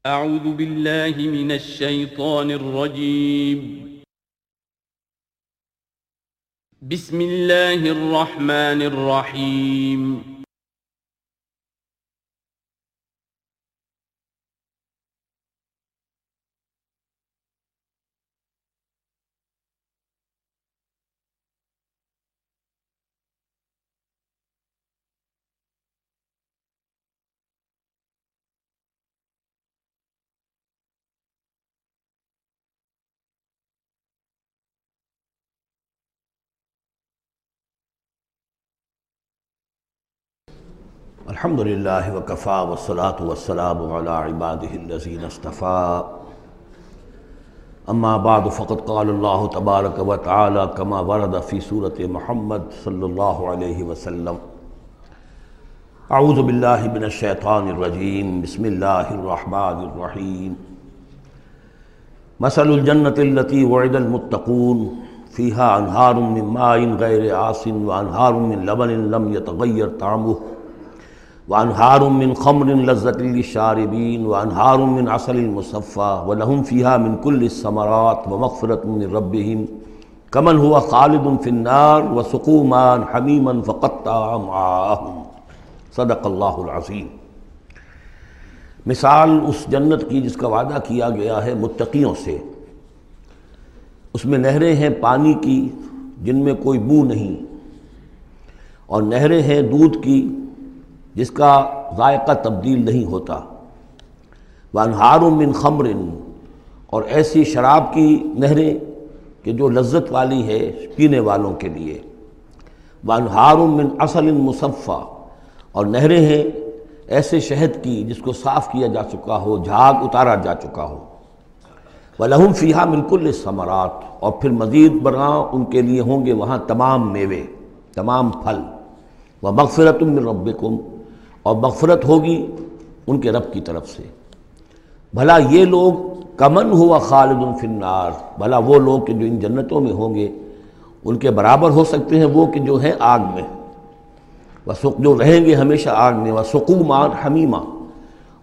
اعوذ باللہ من الشیطان الرجیم بسم اللہ الرحمن الرحیم الحمد للہ وکفا والصلاة والسلام علی عباده الذین اصطفى اما بعد فقد قال اللہ تبارک وتعالی کما ورد فی سورۃ محمد صلی اللہ علیہ وسلم اعوذ باللہ من الشیطان الرجیم بسم اللہ الرحمن الرحیم مثل الجنة التي وعد المتقون فيها انہار من ماء غیر آسن وانہار من لبن لم يتغیر طعمه وانہار من خمر لذۃ للشاربین وانہار من عسل مصفى ولہم فیہا من کل الثمرات ومغفرۃ من ربہم کمن هو خالد فی النار وسقوا ماء حمیما فقطع امعاءہم صدق اللہ العظیم۔ مثال اس جنت کی جس کا وعدہ کیا گیا ہے متقیوں سے، اس میں نہریں ہیں پانی کی جن میں کوئی بو نہیں، اور نہریں ہیں دودھ کی جس کا ذائقہ تبدیل نہیں ہوتا، وانہار من خمر، اور ایسی شراب کی نہریں کہ جو لذت والی ہے پینے والوں کے لیے، وانہار من عسل مصفى، اور نہریں ہیں ایسے شہد کی جس کو صاف کیا جا چکا ہو، جھاگ اتارا جا چکا ہو، وَلَهُمْ فِيهَا مِنْ كُلِّ الثَّمَرَاتِ، اور پھر مزید برآں ان کے لیے ہوں گے وہاں تمام میوے، تمام پھل، وَمَغْفِرَةٌ مِّن رَبِّكُمْ، اور مغفرت ہوگی ان کے رب کی طرف سے۔ بھلا یہ لوگ کمن ہوا خالد فی النار، بھلا وہ لوگ کہ جو ان جنتوں میں ہوں گے ان کے برابر ہو سکتے ہیں وہ کہ جو ہیں آگ میں، جو رہیں گے ہمیشہ آگ میں، وَسُقُوا مَاءً حَمِيمًا،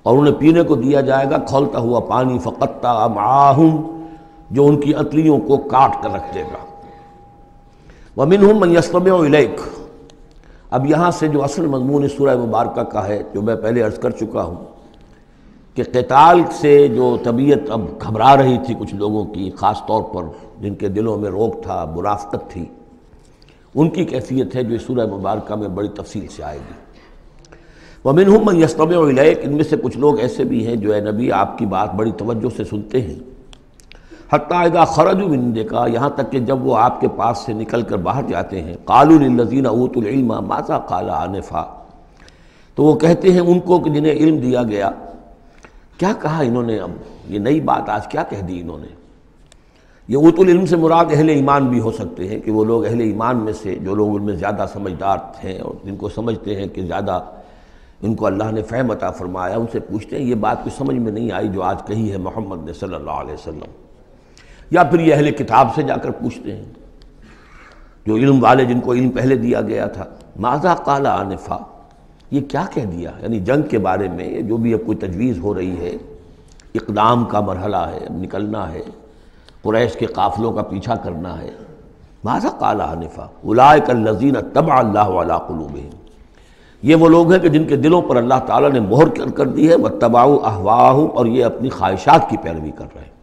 اور انہیں پینے کو دیا جائے گا کھولتا ہوا پانی، فَقَطَّعَ أَمْعَاءَهُمْ، جو ان کی انتڑیوں کو کاٹ کر رکھ دے گا۔ وَمِنْهُمْ مَنْ يَسْتَمِعُ إِلَيْكَ، اب یہاں سے جو اصل مضمون اس سورہ مبارکہ کا ہے، جو میں پہلے عرض کر چکا ہوں کہ قتال سے جو طبیعت اب گھبرا رہی تھی کچھ لوگوں کی، خاص طور پر جن کے دلوں میں روک تھا، منافقت تھی، ان کی کیفیت ہے جو اس سورہ مبارکہ میں بڑی تفصیل سے آئے گی۔ وَمِنْهُمْ مَنْ يَسْتَمِعُ إِلَيْكَ، ان میں سے کچھ لوگ ایسے بھی ہیں جو اے نبی آپ کی بات بڑی توجہ سے سنتے ہیں، حتیٰ اذا خرجوا من عندک، یہاں تک کہ جب وہ آپ کے پاس سے نکل کر باہر جاتے ہیں، قالوا للذین اوتوا العلم ماذا قال آنفا، تو وہ کہتے ہیں ان کو کہ جنہیں علم دیا گیا، کیا کہا انہوں نے، اب یہ نئی بات آج کیا کہہ دی انہوں نے۔ یہ اوتوا العلم سے مراد اہل ایمان بھی ہو سکتے ہیں کہ وہ لوگ اہل ایمان میں سے جو لوگ ان میں زیادہ سمجھدار ہیں اور جن کو سمجھتے ہیں کہ زیادہ ان کو اللہ نے فہم عطا فرمایا، ان سے پوچھتے ہیں یہ بات کچھ سمجھ میں نہیں آئی جو آج کہی ہے محمد نے صلی اللہ علیہ وسلم، یا پھر یہ اہل کتاب سے جا کر پوچھتے ہیں جو علم والے جن کو علم پہلے دیا گیا تھا، ماذا قال آنفا، یہ کیا کہہ دیا، یعنی جنگ کے بارے میں جو بھی اب کوئی تجویز ہو رہی ہے، اقدام کا مرحلہ ہے، اب نکلنا ہے، قریش کے قافلوں کا پیچھا کرنا ہے، ماذا قال آنفا اولئک الذین طبع اللہ علی قلوبہم، یہ وہ لوگ ہیں کہ جن کے دلوں پر اللہ تعالیٰ نے مہر کر دی ہے، واتبعوا اہواءہم، اور یہ اپنی خواہشات کی پیروی کر رہے ہیں،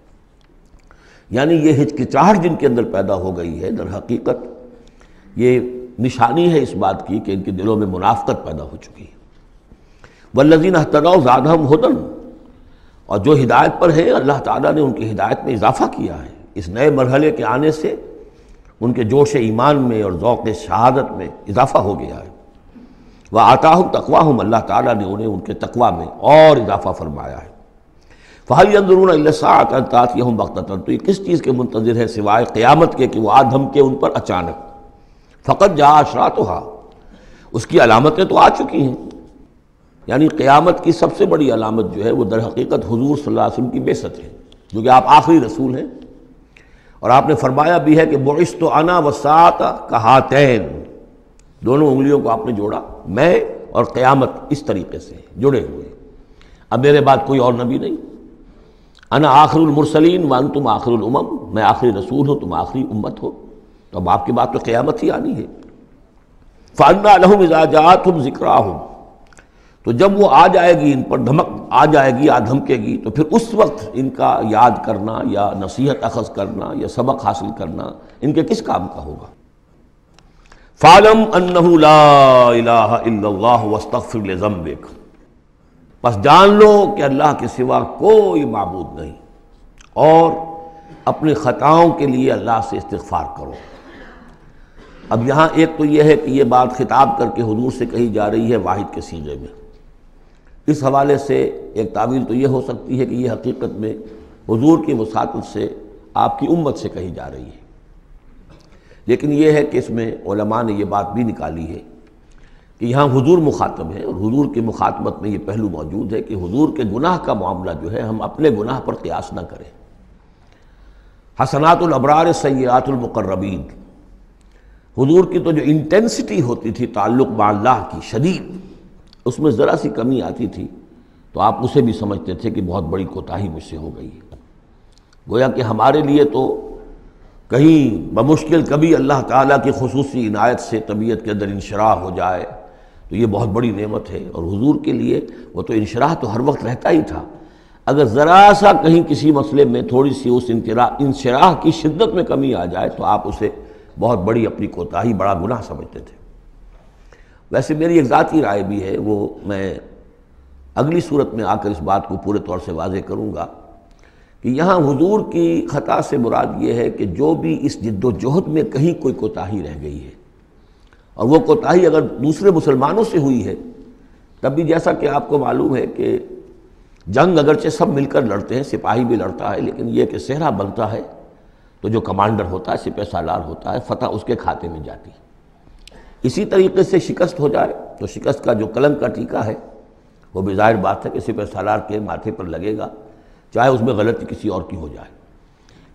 یعنی یہ ہچکچاہٹ جن کے اندر پیدا ہو گئی ہے، در حقیقت یہ نشانی ہے اس بات کی کہ ان کے دلوں میں منافقت پیدا ہو چکی ہے۔ والذین اہتدوا زادہم ھدی، اور جو ہدایت پر ہیں اللہ تعالیٰ نے ان کی ہدایت میں اضافہ کیا ہے، اس نئے مرحلے کے آنے سے ان کے جوش ایمان میں اور ذوق شہادت میں اضافہ ہو گیا ہے۔ وآتاہم تقواہم، اللہ تعالیٰ نے انہیں ان کے تقوی میں اور اضافہ فرمایا ہے۔ فَهَلْ يَنظُرُونَ إِلَّا السَّاعَةَ أَن تَأْتِيَهُم بَغْتَةً، تو یہ کس چیز کے منتظر ہے سوائے قیامت کے کہ وہ آ دھمکے ان پر اچانک، فقط جاء أشراطها، اس کی علامتیں تو آ چکی ہیں، یعنی قیامت کی سب سے بڑی علامت جو ہے وہ در حقیقت حضور صلی اللہ علیہ وسلم کی بعثت ہے، جو کہ آپ آخری رسول ہیں، اور آپ نے فرمایا بھی ہے کہ بعثت انا والساعۃ کہاتین، دونوں انگلیوں کو آپ نے جوڑا، میں اور قیامت اس طریقے سے جڑے ہوئے، اب میرے بعد کوئی اور نبی نہیں، انا آخر المرسلین وانتم آخر الامم، میں آخری رسول ہوں، تم آخری امت ہو، تو اب آپ کے بعد تو قیامت ہی آنی ہے۔ فَأَنَّىٰ لَهُمْ إِذَا جَاءَتْهُمْ ذِكْرَاهُمْ، تو جب وہ آ جائے گی، ان پر دھمک آ جائے گی، آ دھمکے گی، تو پھر اس وقت ان کا یاد کرنا یا نصیحت اخذ کرنا یا سبق حاصل کرنا ان کے کس کام کا ہوگا؟ فَاعْلَمْ أَنَّهُ لَا إِلَٰهَ إِلَّا اللَّهُ وَاسْتَغْفِرْ لِذَنبِكَ، بس جان لو کہ اللہ کے سوا کوئی معبود نہیں، اور اپنی خطاؤں کے لیے اللہ سے استغفار کرو۔ اب یہاں ایک تو یہ ہے کہ یہ بات خطاب کر کے حضور سے کہی جا رہی ہے واحد کے صیغے میں۔ اس حوالے سے ایک تعویل تو یہ ہو سکتی ہے کہ یہ حقیقت میں حضور کی وساطت سے آپ کی امت سے کہی جا رہی ہے، لیکن یہ ہے کہ اس میں علماء نے یہ بات بھی نکالی ہے کہ یہاں حضور مخاطب ہے، اور حضور کی مخاطبت میں یہ پہلو موجود ہے کہ حضور کے گناہ کا معاملہ جو ہے ہم اپنے گناہ پر قیاس نہ کریں۔ حسنات الابرار سیئات المقربین، حضور کی تو جو انٹینسٹی ہوتی تھی تعلق با اللہ کی شدید، اس میں ذرا سی کمی آتی تھی تو آپ اسے بھی سمجھتے تھے کہ بہت بڑی کوتاہی مجھ سے ہو گئی ہے۔ گویا کہ ہمارے لیے تو کہیں بمشکل کبھی اللہ تعالیٰ کی خصوصی عنایت سے طبیعت کے اندر انشراح ہو جائے تو یہ بہت بڑی نعمت ہے، اور حضور کے لیے وہ تو انشراح تو ہر وقت رہتا ہی تھا۔ اگر ذرا سا کہیں کسی مسئلے میں تھوڑی سی اس انشراح کی شدت میں کمی آ جائے تو آپ اسے بہت بڑی اپنی کوتاہی، بڑا گناہ سمجھتے تھے۔ ویسے میری ایک ذاتی رائے بھی ہے، وہ میں اگلی صورت میں آ کر اس بات کو پورے طور سے واضح کروں گا کہ یہاں حضور کی خطا سے مراد یہ ہے کہ جو بھی اس جد و جہد میں کہیں کوئی کوتاہی رہ گئی ہے، اور وہ کوتاہی اگر دوسرے مسلمانوں سے ہوئی ہے، تب بھی جیسا کہ آپ کو معلوم ہے کہ جنگ اگرچہ سب مل کر لڑتے ہیں، سپاہی بھی لڑتا ہے، لیکن یہ کہ صحرا بنتا ہے تو جو کمانڈر ہوتا ہے، سپہ سالار ہوتا ہے، فتح اس کے کھاتے میں جاتی۔ اسی طریقے سے شکست ہو جائے تو شکست کا جو کلنک کا ٹیکہ ہے وہ بھی ظاہر بات ہے کہ سپہ سالار کے ماتھے پر لگے گا، چاہے اس میں غلطی کسی اور کی ہو جائے۔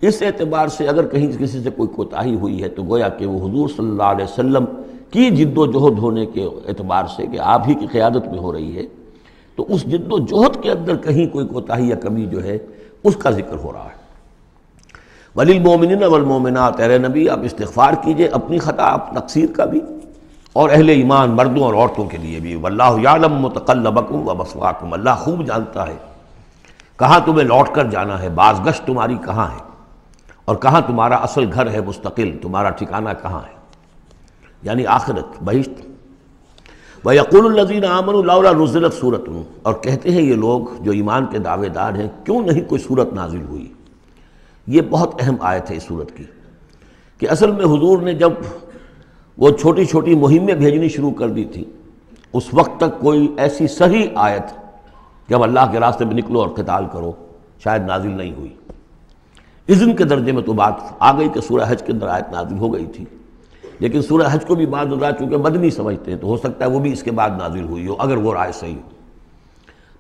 اس اعتبار سے اگر کہیں کسی سے کوئی کوتاہی ہوئی ہے تو گویا کہ وہ حضور صلی اللہ علیہ وسلم کی جد و جہد ہونے کے اعتبار سے کہ آپ ہی کی قیادت میں ہو رہی ہے، تو اس جد و جہد کے اندر کہیں کوئی کوتاہی یا کمی جو ہے اس کا ذکر ہو رہا ہے۔ وَلِلْمُؤْمِنِينَ وَالْمُؤْمِنَاتِ، اے نبی آپ استغفار کیجئے اپنی خطا، آپ تقصیر کا بھی، اور اہل ایمان مردوں اور عورتوں کے لیے بھی۔ وَاللَّهُ يَعْلَمُ مُتَقَلَّبَكُمْ وَمَثْوَاكُمْ، اللہ خوب جانتا ہے کہاں تمہیں لوٹ کر جانا ہے، باز گشت تمہاری کہاں ہے، اور کہاں تمہارا اصل گھر ہے مستقل، تمہارا ٹھکانہ کہاں ہے، یعنی آخرت، بہشت۔ وَيَقُولُ الَّذِينَ آمَنُوا لَوْلَا نُزِّلَتْ سُورَةٌ، اور کہتے ہیں یہ لوگ جو ایمان کے دعوے دار ہیں کیوں نہیں کوئی صورت نازل ہوئی۔ یہ بہت اہم آیت ہے اس صورت کی، کہ اصل میں حضور نے جب وہ چھوٹی چھوٹی مہمیں بھیجنی شروع کر دی تھی، اس وقت تک کوئی ایسی صحیح آیت کہ اب اللہ کے راستے میں نکلو اور قتال کرو شاید نازل نہیں ہوئی۔ اذن کے درجے میں تو بات آ گئی کہ سورہ حج کے اندر آیت نازل ہو گئی تھی، لیکن سورہ حج کو بھی بعض حضرات چونکہ مدنی سمجھتے ہیں تو ہو سکتا ہے وہ بھی اس کے بعد نازل ہوئی ہو اگر وہ رائے صحیح ہو۔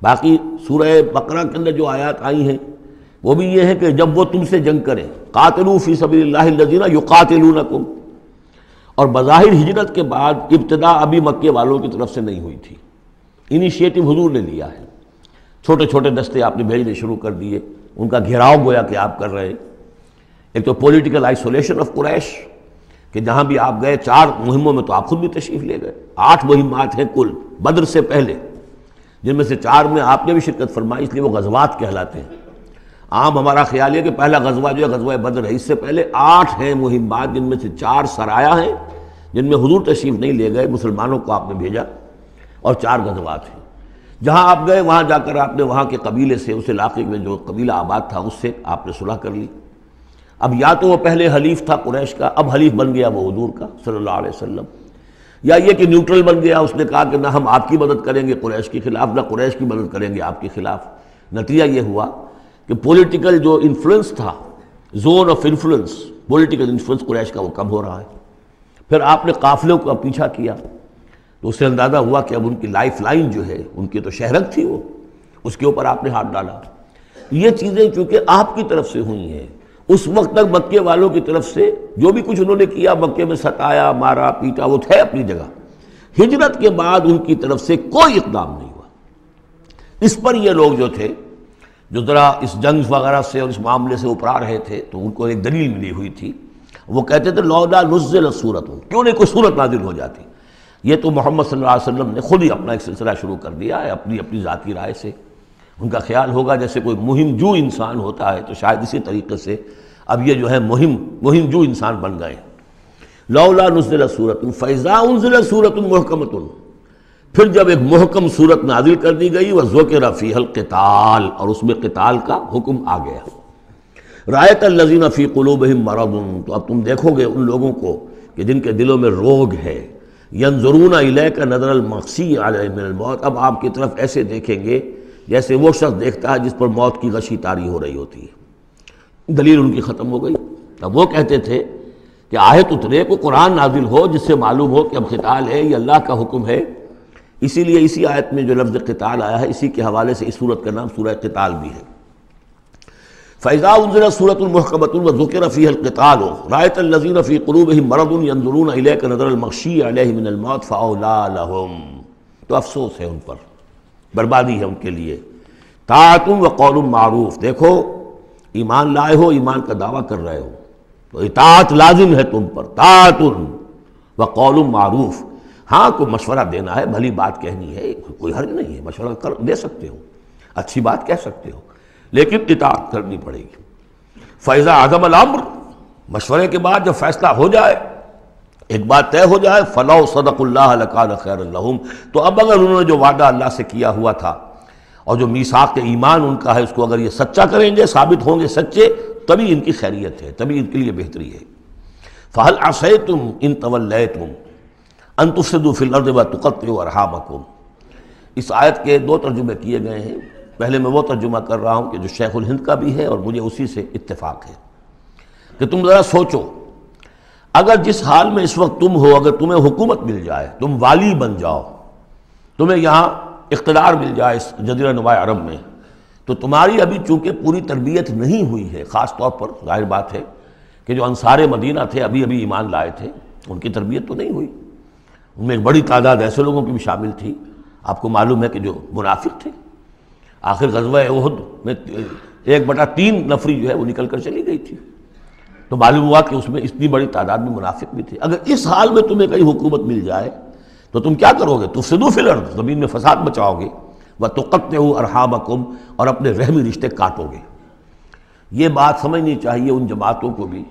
باقی سورہ بقرہ کے اندر جو آیات آئی ہیں وہ بھی یہ ہے کہ جب وہ تم سے جنگ کریں، قاتلوا فی سبیل اللہ الذین یقاتلونکم، اور بظاہر ہجرت کے بعد ابتدا ابھی مکے والوں کی طرف سے نہیں ہوئی تھی، انیشیٹو حضور نے لیا ہے، چھوٹے چھوٹے دستے آپ نے بھیجنے شروع کر دیے، ان کا گھیراؤ گویا کہ آپ کر رہے۔ ایک تو پولیٹیکل آئسولیشن آف قریش، کہ جہاں بھی آپ گئے 4 مہموں میں تو آپ خود بھی تشریف لے گئے، 8 مہمات ہیں کل بدر سے پہلے، جن میں سے 4 میں آپ نے بھی شرکت فرمائی، اس لیے وہ غزوات کہلاتے ہیں۔ عام ہمارا خیال ہے کہ پہلا غزوہ جو ہے غزوہ بدر ہے، اس سے پہلے 8 ہیں مہمات، جن میں سے 4 سرایا ہیں جن میں حضور تشریف نہیں لے گئے، مسلمانوں کو آپ نے بھیجا، اور 4 غزوات ہیں۔ جہاں آپ گئے وہاں جا کر آپ نے وہاں کے قبیلے سے، اس علاقے میں جو قبیلہ آباد تھا اس سے آپ نے صلح کر لی۔ اب یا تو وہ پہلے حلیف تھا قریش کا، اب حلیف بن گیا وہ حضور کا صلی اللہ علیہ وسلم، یا یہ کہ نیوٹرل بن گیا، اس نے کہا کہ نہ ہم آپ کی مدد کریں گے قریش کے خلاف، نہ قریش کی مدد کریں گے آپ کے خلاف۔ نتیجہ یہ ہوا کہ پولیٹیکل جو انفلوئنس تھا، zone of influence, political influence Quraysh کا وہ کم ہو رہا ہے۔ پھر آپ نے قافلوں کا پیچھا کیا تو اس سے اندازہ ہوا کہ اب ان کی لائف لائن جو ہے، ان کی تو شہرت تھی وہ، اس کے اوپر آپ نے ہاتھ ڈالا۔ یہ چیزیں چونکہ آپ کی طرف سے ہوئی ہیں، اس وقت تک مکے والوں کی طرف سے جو بھی کچھ انہوں نے کیا، مکے میں ستایا، مارا پیٹا، وہ تھے اپنی جگہ۔ ہجرت کے بعد ان کی طرف سے کوئی اقدام نہیں ہوا۔ اس پر یہ لوگ جو تھے جو ذرا اس جنگ وغیرہ سے اور اس معاملے سے ابھرا رہے تھے، تو ان کو ایک دلیل ملی ہوئی تھی، وہ کہتے تھے لولا نزلت سورۃ، کیوں نہیں کوئی سورت نازل ہو جاتی۔ یہ تو محمد صلی اللہ علیہ وسلم نے خود ہی اپنا ایک سلسلہ شروع کر دیا ہے اپنی ذاتی رائے سے۔ ان کا خیال ہوگا جیسے کوئی مہم جو انسان ہوتا ہے، تو شاید اسی طریقے سے اب یہ جو ہے مہم جو انسان بن گئے۔ لولا نزلت سورۃ فاذا انزلت سورۃ محکمۃ، پھر جب ایک محکم صورت نازل کر دی گئی، وذکر فیہا القتال، اور اس میں قتال کا حکم آ گیا۔ رأیت الذین فی قلوبہم مرض، تو اب تم دیکھو گے ان لوگوں کو کہ جن کے دلوں میں روگ ہے، ینظرون الیک نظر المغشی علیہ من الموت، اب آپ کی طرف ایسے دیکھیں گے جیسے وہ شخص دیکھتا ہے جس پر موت کی غشی طاری ہو رہی ہوتی ہے۔ دلیل ان کی ختم ہو گئی۔ اب وہ کہتے تھے کہ آیت اترے، کو قرآن نازل ہو جس سے معلوم ہو کہ اب قتال ہے، یہ اللہ کا حکم ہے۔ اسی لیے اسی آیت میں جو لفظ قتال آیا ہے، اسی کے حوالے سے اس سورت کا نام سورہ قتال بھی ہے۔ فَإِذَا أُنزِلَتْ سُورَةٌ مُحْكَمَةٌ وَذُكِرَ فِيهَا الْقِتَالُ رَأَيْتَ الَّذِينَ فِي قُلُوبِهِم مَرَضٌ يَنظُرُونَ إِلَيْكَ نَظَرَ الْمَغْشِيِّ عَلَيْهِ مِنَ الْمَوْتِ فَأَوْلَىٰ لَهُمْ، تو افسوس ہے ان پر، بربادی ہے ان کے لیے۔ طاعۃ وقول معروف، دیکھو ایمان لائے ہو، ایمان کا دعویٰ کر رہے ہو تو اطاعت لازم ہے تم پر، طاعۃ وقول معروف، ہاں کوئی مشورہ دینا ہے، بھلی بات کہنی ہے، کوئی حرج نہیں ہے، مشورہ دے سکتے ہو، اچھی بات کہہ سکتے ہو، لیکن اطاعت کرنی پڑے گی۔ فَإِذَا عَزَمَ الْأَمْرُ، مشورے کے بعد جب فیصلہ ہو جائے، ایک بات طے ہو جائے، فَلَوْ صَدَقُوا اللَّهَ لَكَانَ خَيْرًا لَهُمْ، تو اب اگر انہوں نے جو وعدہ اللہ سے کیا ہوا تھا اور جو میثاق ایمان ان کا ہے، اس کو اگر یہ سچا کریں گے، ثابت ہوں گے سچے، تبھی ان کی خیریت ہے، تبھی ان کے لیے بہتری ہے۔ فَهَلْ عَصَيْتُمْ إِن تَوَلَّيْتُمْ أَن تُفْسِدُوا فِي الْأَرْضِ وَتُقَطِّعُوا أَرْحَامَكُمْ، اس آیت کے دو ترجمے کیے گئے ہیں۔ پہلے میں وہ ترجمہ کر رہا ہوں کہ جو شیخ الہند کا بھی ہے اور مجھے اسی سے اتفاق ہے، کہ تم ذرا سوچو، اگر جس حال میں اس وقت تم ہو، اگر تمہیں حکومت مل جائے، تم والی بن جاؤ، تمہیں یہاں اقتدار مل جائے اس جزیرہ نما عرب میں، تو تمہاری ابھی چونکہ پوری تربیت نہیں ہوئی ہے، خاص طور پر ظاہر بات ہے کہ جو انصار مدینہ تھے، ابھی ایمان لائے تھے، ان کی تربیت تو نہیں ہوئی، ان میں ایک بڑی تعداد ایسے لوگوں کی بھی شامل تھی، آپ کو معلوم ہے کہ جو منافق تھے، آخر غزوہ احد میں 1/3 نفری جو ہے وہ نکل کر چلی گئی تھی، تو معلوم ہوا کہ اس میں اتنی بڑی تعداد میں منافق بھی تھے۔ اگر اس حال میں تمہیں کہیں حکومت مل جائے تو تم کیا کرو گے؟ تفسدوا فی الارض، زمین میں فساد مچاؤ گے، وتقطعوا ارحامکم، اور اپنے رحمی رشتے کاٹو گے۔ یہ بات سمجھنی چاہیے ان جماعتوں کو بھی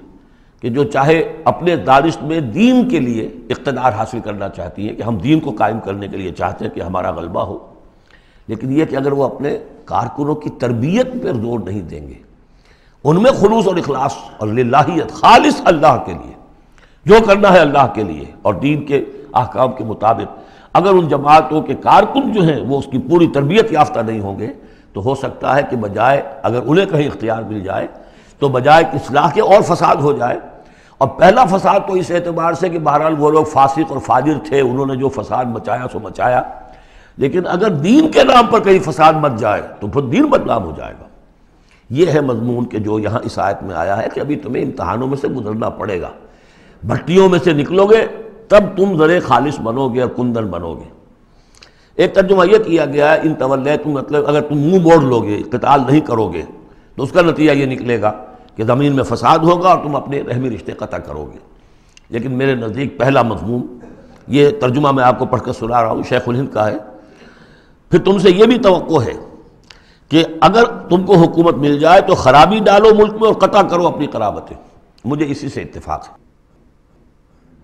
کہ جو چاہے اپنے دانش میں دین کے لیے اقتدار حاصل کرنا چاہتی ہیں، کہ ہم دین کو قائم کرنے کے لیے چاہتے ہیں کہ ہمارا غلبہ ہو، لیکن یہ کہ اگر وہ اپنے کارکنوں کی تربیت پر زور نہیں دیں گے، ان میں خلوص اور اخلاص اور للہیت، خالص اللہ کے لیے جو کرنا ہے اللہ کے لیے اور دین کے احکام کے مطابق، اگر ان جماعتوں کے کارکن جو ہیں وہ اس کی پوری تربیت یافتہ نہیں ہوں گے، تو ہو سکتا ہے کہ بجائے اگر انہیں کہیں اختیار مل جائے تو بجائے کہ اصلاح کے اور فساد ہو جائے۔ اور پہلا فساد تو اس اعتبار سے کہ بہرحال وہ لوگ فاسق اور فاجر تھے، انہوں نے جو فساد مچایا سو مچایا، لیکن اگر دین کے نام پر کہیں فساد مچ جائے تو پھر دین بدنام ہو جائے گا۔ یہ ہے مضمون کہ جو یہاں اس آیت میں آیا ہے کہ ابھی تمہیں امتحانوں میں سے گزرنا پڑے گا، بھٹیوں میں سے نکلو گے تب تم ذرے خالص بنو گے اور کندن بنو گے۔ ایک ترجمہ یہ کیا گیا ہے ان تولیتم، مطلب اگر تم منہ موڑ لو گے، قتال نہیں کرو گے، تو اس کا نتیجہ یہ نکلے گا کہ زمین میں فساد ہوگا اور تم اپنے رحمی رشتے قطع کرو گے۔ لیکن میرے نزدیک پہلا مضمون، یہ ترجمہ میں آپ کو پڑھ کر سنا رہا ہوں، شیخ الہند کا ہے۔ پھر تم سے یہ بھی توقع ہے کہ اگر تم کو حکومت مل جائے تو خرابی ڈالو ملک میں اور قطع کرو اپنی قرابتیں، مجھے اسی سے اتفاق ہے۔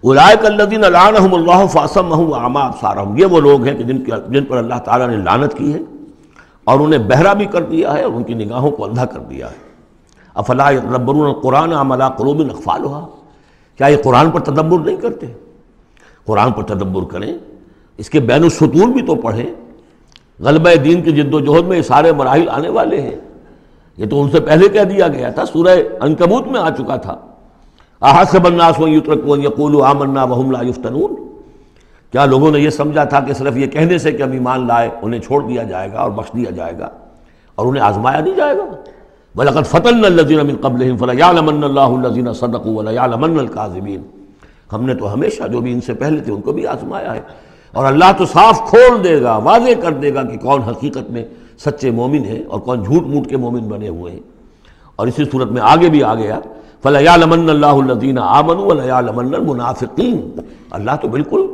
اولئک الذین لعنہم اللہ فاصمہم واعمی ابصارہم، یہ وہ لوگ ہیں کہ جن پر اللہ تعالیٰ نے لعنت کی ہے اور انہیں بہرا بھی کر دیا ہے اور ان کی نگاہوں کو اندھا کر دیا ہے۔ افلا یتدبرون القرآن ام علی قلوب اقفالها، کیا یہ قرآن پر تدبر نہیں کرتے؟ قرآن پر تدبر کریں، اس کے بین السطور بھی تو پڑھیں۔ غلبہ دین کی جد و جہد میں یہ سارے مراحل آنے والے ہیں، یہ تو ان سے پہلے کہہ دیا گیا تھا، سورہ عنکبوت میں آ چکا تھا۔ احسب الناس ان یترکوا ان یقولوا آمنا وهم لا یفتنون، کیا لوگوں نے یہ سمجھا تھا کہ صرف یہ کہنے سے کہ ہم ایمان لائے انہیں چھوڑ دیا جائے گا اور بخش دیا جائے گا اور انہیں آزمایا نہیں جائے گا؟ وَلَقَدْ فَتَنَّا الَّذِينَ مِن قَبْلِهِمْ فَلَيَعْلَمَنَّ اللَّهُ الَّذِينَ صَدَقُوا وَلَيَعْلَمَنَّ الْكَاذِبِينَ، ہم نے تو ہمیشہ جو بھی ان سے پہلے تھے ان کو بھی آزمایا ہے، اور اللہ تو صاف کھول دے گا، واضح کر دے گا کہ کون حقیقت میں سچے مومن ہیں اور کون جھوٹ موٹ کے مومن بنے ہوئے ہیں۔ اور اسی صورت میں آگے بھی آ گیا فَلَيَعْلَمَنَّ اللَّهُ الَّذِينَ آمَنُوا وَلَيَعْلَمَنَّ الْمُنَافِقِينَ، اللہ تو بالکل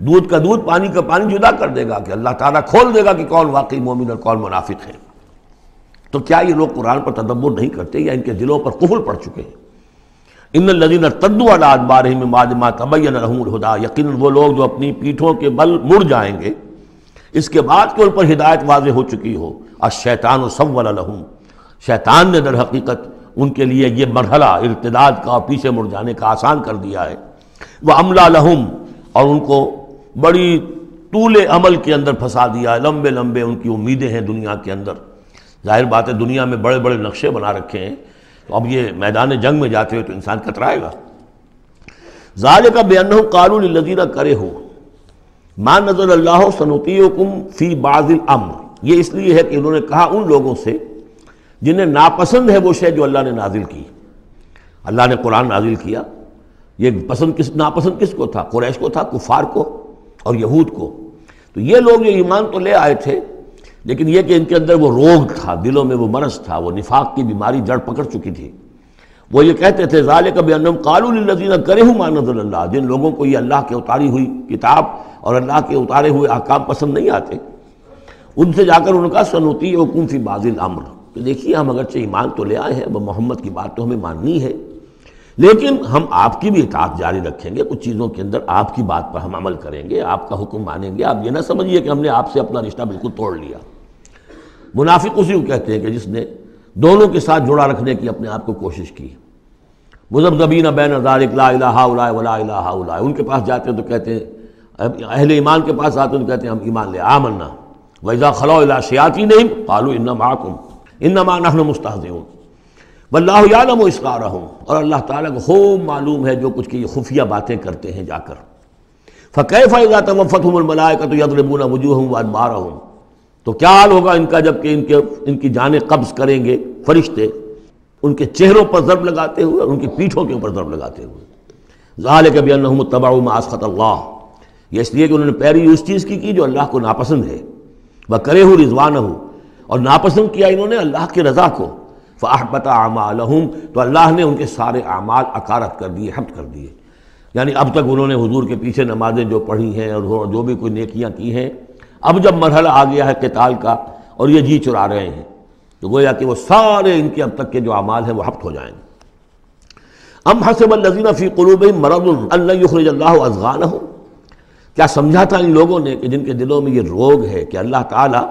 دودھ کا دودھ پانی کا پانی جدا کر دے گا کہ اللہ تعالیٰ کھول دے گا کہ کون واقعی مومن اور کون منافق ہے۔ تو کیا یہ لوگ قرآن پر تدبر نہیں کرتے یا ان کے دلوں پر قفل پڑ چکے ہیں؟ ان الذین ارتدوا علی ادبارہم من بعد ما تبین لہم الہدی، یقیناً وہ لوگ جو اپنی پیٹھوں کے بل مڑ جائیں گے اس کے بعد کہ ان پر ہدایت واضح ہو چکی ہو۔ الشیطان سول لہم، شیطان نے در حقیقت ان کے لیے یہ مرحلہ ارتداد کا اور پیچھے مڑ جانے کا آسان کر دیا ہے۔ وَأَمْلَىٰ لَهُمْ، اور ان کو بڑی طول عمل کے اندر پھنسا دیا ہے، لمبے لمبے ان کی امیدیں ہیں دنیا کے اندر۔ ظاہر بات ہے دنیا میں بڑے بڑے نقشے بنا رکھے ہیں، تو اب یہ میدان جنگ میں جاتے ہوئے تو انسان کترائے گا۔ ذَلِكَ بِأَنَّهُمْ قَالُوا لِلَّذِينَ كَرِهُوا مَا نَزَلَ اللَّهُ سَنُطِيعُكُمْ فِي بَعْضِ الْأَمْرِ، یہ اس لیے ہے کہ انہوں نے کہا ان لوگوں سے جنہیں ناپسند ہے وہ شے جو اللہ نے نازل کی۔ اللہ نے قرآن نازل کیا، یہ ناپسند کس کو تھا؟ قریش کو تھا، کفار کو اور یہود کو۔ تو یہ لوگ جو ایمان تو لے آئے تھے، لیکن یہ کہ ان کے اندر وہ روگ تھا، دلوں میں وہ مرض تھا، وہ نفاق کی بیماری جڑ پکڑ چکی تھی۔ وہ یہ کہتے تھے ذالک بانہم قالوا للذین کرہوا ما نزل اللہ، جن لوگوں کو یہ اللہ کے اتاری ہوئی کتاب اور اللہ کے اتارے ہوئے احکام پسند نہیں آتے، ان سے جا کر ان کا سنطیعکم فی بعض الامر، کہ دیکھیے ہم اگرچہ ایمان تو لے آئے ہیں، وہ محمد کی بات تو ہمیں ماننی ہے، لیکن ہم آپ کی بھی اطاعت جاری رکھیں گے، کچھ چیزوں کے اندر آپ کی بات پر ہم عمل کریں گے، آپ کا حکم مانیں گے۔ آپ یہ نہ سمجھیے کہ ہم نے آپ سے اپنا رشتہ بالکل توڑ لیا۔ منافق اسی کو کہتے ہیں کہ جس نے دونوں کے ساتھ جوڑا رکھنے کی اپنے آپ کو کوشش کی۔ مذبذبین بین ذلک لا الہ ہؤلاء ولا الہ ہؤلاء، ان کے پاس جاتے ہیں تو کہتے ہیں، اہل ایمان کے پاس آتے ہیں تو کہتے ہیں ہم ایمان لے آمنا، وَإِذَا خَلَوْا إِلَىٰ شَيَاطِینِهِمْ قَالُوا إِنَّا مَعَكُمْ إِنَّمَا نَحْنُ مُسْتَهْزِئُونَ وَاللَّهُ يَعْلَمُ إِسْرَارَهُمْ، اور اللہ تعالیٰ کو خوب معلوم ہے جو کچھ کی یہ خفیہ باتیں کرتے ہیں جا کر۔ فَكَيْفَ إِذَا تَوَفَّتْهُمُ الْمَلَائِكَةُ يَضْرِبُونَ وُجُوهَهُمْ وَأَدْبَارَهُمْ، تو کیا حال ہوگا ان کا جب کہ ان کی جانیں قبض کریں گے فرشتے، ان کے چہروں پر ضرب لگاتے ہوئے اور ان کی پیٹھوں کے اوپر ضرب لگاتے ہوئے۔ ذَلِكَ بِأَنَّهُمُ اتَّبَعُوا مَا أَسْخَطَ اللَّهُ، یہ اس لیے کہ انہوں نے پیروی اس چیز کی جو اللہ کو ناپسند ہے۔ وَكَرِهُوا رِضْوَانَهُ، اور ناپسند کیا انہوں نے اللہ کی رضا کو۔ فَأَحْبَطَ أَعْمَالَهُمْ، تو اللہ نے ان کے سارے اعمال اکارت کر دیے، حبط کر دیے۔ یعنی اب تک انہوں نے حضور کے پیچھے نمازیں جو پڑھی ہیں اور جو بھی کوئی نیکیاں کی ہیں، اب جب مرحلہ آ گیا ہے قتال کا اور یہ جی چرا رہے ہیں، تو گویا کہ وہ سارے ان کے اب تک کے جو اعمال ہیں وہ حبط ہو جائیں گے۔ ام حسب الذین فی قلوبہم مرض ان لن یخرج اللہ اضغانہم، کیا سمجھا تھا ان لوگوں نے کہ جن کے دلوں میں یہ روگ ہے کہ اللہ تعالیٰ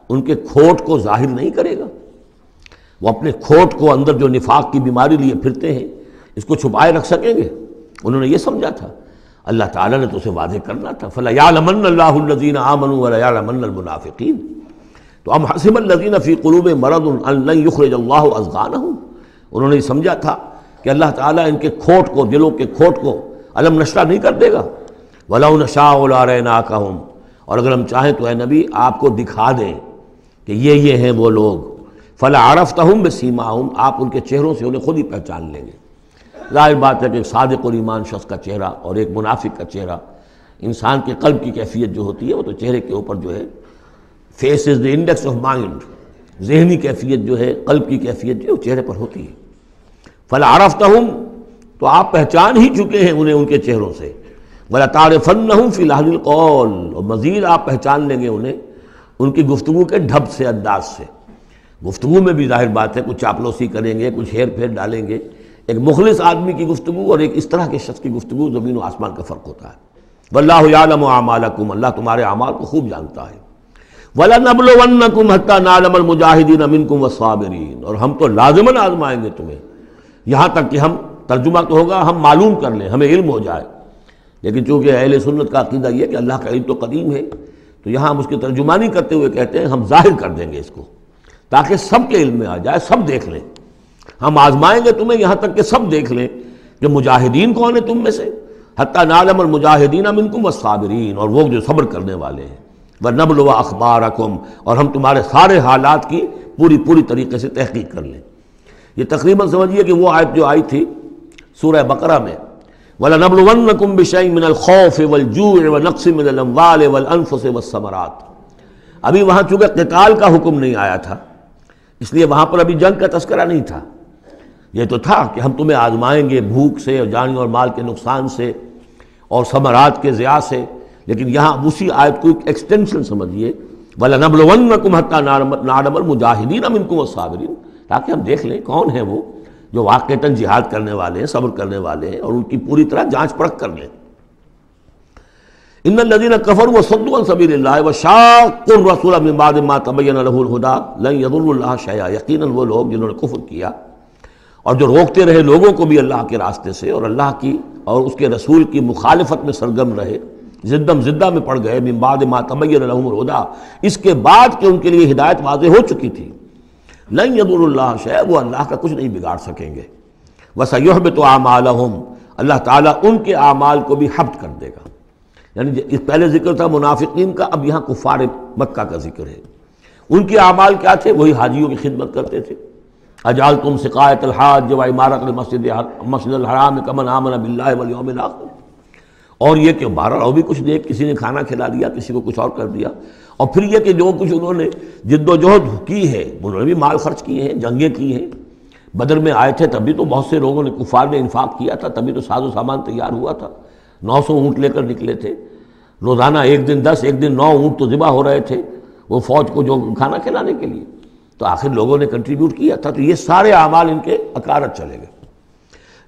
ان کے کھوٹ کو ظاہر نہیں کرے گا؟ وہ اپنے کھوٹ کو اندر جو نفاق کی بیماری لیے پھرتے ہیں اس کو چھپائے رکھ سکیں گے؟ انہوں نے یہ سمجھا تھا۔ اللہ تعالیٰ نے تو اسے واضح کرنا تھا۔ فَلَيَعْلَمَنَّ اللَّهُ الَّذِينَ آمَنُوا وَلَيَعْلَمَنَّ الْمُنَافِقِينَ، تو ام حسب الذین فی قلوبہم مرض ان لن یخرج اللہ اضغانہم، انہوں نے سمجھا تھا کہ اللہ تعالیٰ ان کے کھوٹ کو، دلوں کے کھوٹ کو علم نشرہ نہیں کر دے گا۔ وَلَوْ نَشَاءُ لَأَرَيْنَاكَهُمْ، اور اگر ہم چاہیں تو اے نبی آپ کو دکھا دیں کہ یہ ہیں وہ لوگ۔ فَلَعَرَفْتَهُمْ بِسِیمَاهُمْ، آپ ان کے چہروں سے انہیں خود ہی پہچان لیں گے۔ ظاہر بات ہے کہ ایک صادق الایمان شخص کا چہرہ اور ایک منافق کا چہرہ، انسان کے قلب کی کیفیت جو ہوتی ہے وہ تو چہرے کے اوپر جو ہے، face is the index of mind, ذہنی کیفیت جو ہے، قلب کی کیفیت جو ہے وہ چہرے پر ہوتی ہے۔ فَلَعَرَفْتَهُمْ، تو آپ پہچان ہی چکے ہیں انہیں ان کے چہروں سے۔ وَلَتَعْرِفَنَّهُمْ فِي لَحْنِ الْقَوْلِ، اور مزید آپ پہچان لیں گے انہیں ان کی گفتگو کے ڈھب سے، انداز سے۔ گفتگو میں بھی ظاہر بات ہے کچھ چاپلوسی کریں گے، کچھ ہیر پھیر ڈالیں گے۔ ایک مخلص آدمی کی گفتگو اور ایک اس طرح کے شخص کی گفتگو، زمین و آسمان کا فرق ہوتا ہے۔ وَاللَّهُ يَعْلَمُ أَعْمَالَكُمْ، اللہ تمہارے اعمال کو خوب جانتا ہے۔ وَلَنَبْلُوَنَّكُمْ حَتَّى نَعْلَمَ الْمُجَاهِدِينَ مِنْكُمْ وَالصَّابِرِينَ، اور ہم تو لازماً آزمائیں گے تمہیں، یہاں تک کہ ہم، ترجمہ تو ہوگا ہم معلوم کر لیں، ہمیں علم ہو جائے۔ لیکن چونکہ اہل سنت کا عقیدہ یہ کہ اللہ کا علم تو قدیم ہے، تو یہاں ہم اس کی ترجمانی کرتے ہوئے کہتے ہیں ہم ظاہر کر دیں گے اس کو، تاکہ سب کے علم میں آ جائے، سب دیکھ لیں۔ ہم آزمائیں گے تمہیں یہاں تک کہ سب دیکھ لیں کہ مجاہدین کون ہیں تم میں سے، حتیٰ نعلم المجاہدین منکم والصابرین، اور وہ جو صبر کرنے والے ہیں۔ وَنَبْلُوَ أَخْبَارَكُمْ، اور ہم تمہارے سارے حالات کی پوری طریقے سے تحقیق کر لیں۔ یہ تقریباً سمجھیے کہ وہ آیت جو آئی تھی سورہ بقرہ میں، وَلَنَبْلُوَنَّكُمْ بِشَيْءٍ مِّنَ الْخَوْفِ وَالْجُوعِ وَنَقْصٍ مِّنَ الْأَمْوَالِ وَالْأَنفُسِ وَالثَّمَرَاتِ، ابھی وہاں چونکہ قتال کا حکم نہیں آیا تھا، اس لیے وہاں پر ابھی جنگ کا تذکرہ نہیں تھا۔ یہ تو تھا کہ ہم تمہیں آزمائیں گے بھوک سے اور جان اور مال کے نقصان سے اور ثمرات کے ضیاع سے، لیکن یہاں اسی آیت کو ایک ایکسٹینشن سمجھیے، وَلَنَبْلُوَنَّكُمْ حَتَّىٰ نَعْلَمَ الْمُجَاهِدِينَ مِنكُمْ وَالصَّابِرِينَ، تاکہ ہم دیکھ لیں کون ہیں وہ جو واقعتاً جہاد کرنے والے ہیں، صبر کرنے والے ہیں، اور ان کی پوری طرح جانچ پرکھ کر لیں۔ ان الذين كفروا وصدوا عن سبيل الله وشاقوا الرسول من بعد ما تبين له الهدى لن يضروا الله شيئا، یقیناً وہ لوگ جنہوں نے کفر کیا اور جو روکتے رہے لوگوں کو بھی اللہ کے راستے سے اور اللہ کی اور اس کے رسول کی مخالفت میں سرگرم رہے، زدہ میں پڑ گئے، من بعد ما تبين لهم الهدى، اس کے بعد کہ ان کے لیے ہدایت واضح ہو چکی تھی، لن يضروا الله شيئا، وہ اللہ کا کچھ نہیں بگاڑ سکیں گے، وسيحبط اعمالهم، اللہ تعالیٰ ان کے اعمال کو بھی حبط کر دے گا۔ یعنی پہلے ذکر تھا منافقین کا، اب یہاں کفار مکہ کا ذکر ہے۔ ان کے اعمال کیا تھے؟ وہی حاجیوں کی خدمت کرتے تھے۔ اجعلتم سقایۃ الحاج وعمارۃ المسجد الحرام کمن آمن باللہ والیوم الآخر، اور یہ کہ بہرحال اور بھی کچھ دے، کسی نے کھانا کھلا دیا، کسی کو کچھ اور کر دیا، اور پھر یہ کہ جو کچھ انہوں نے جد و جہد کی ہے، انہوں نے بھی مال خرچ کیے ہیں، جنگیں کی ہیں۔ بدر میں آئے تھے تبھی تو بہت سے لوگوں نے کفار نے انفاق کیا تھا، تبھی تو ساز و سامان تیار ہوا تھا، 900 اونٹ لے کر نکلے تھے، روزانہ ایک دن 10 ایک دن 9 اونٹ تو ذبح ہو رہے تھے وہ فوج کو جو کھانا کھلانے کے لیے، تو آخر لوگوں نے کنٹریبیوٹ کیا تھا، تو یہ سارے اعمال ان کے اکارت چلے گئے۔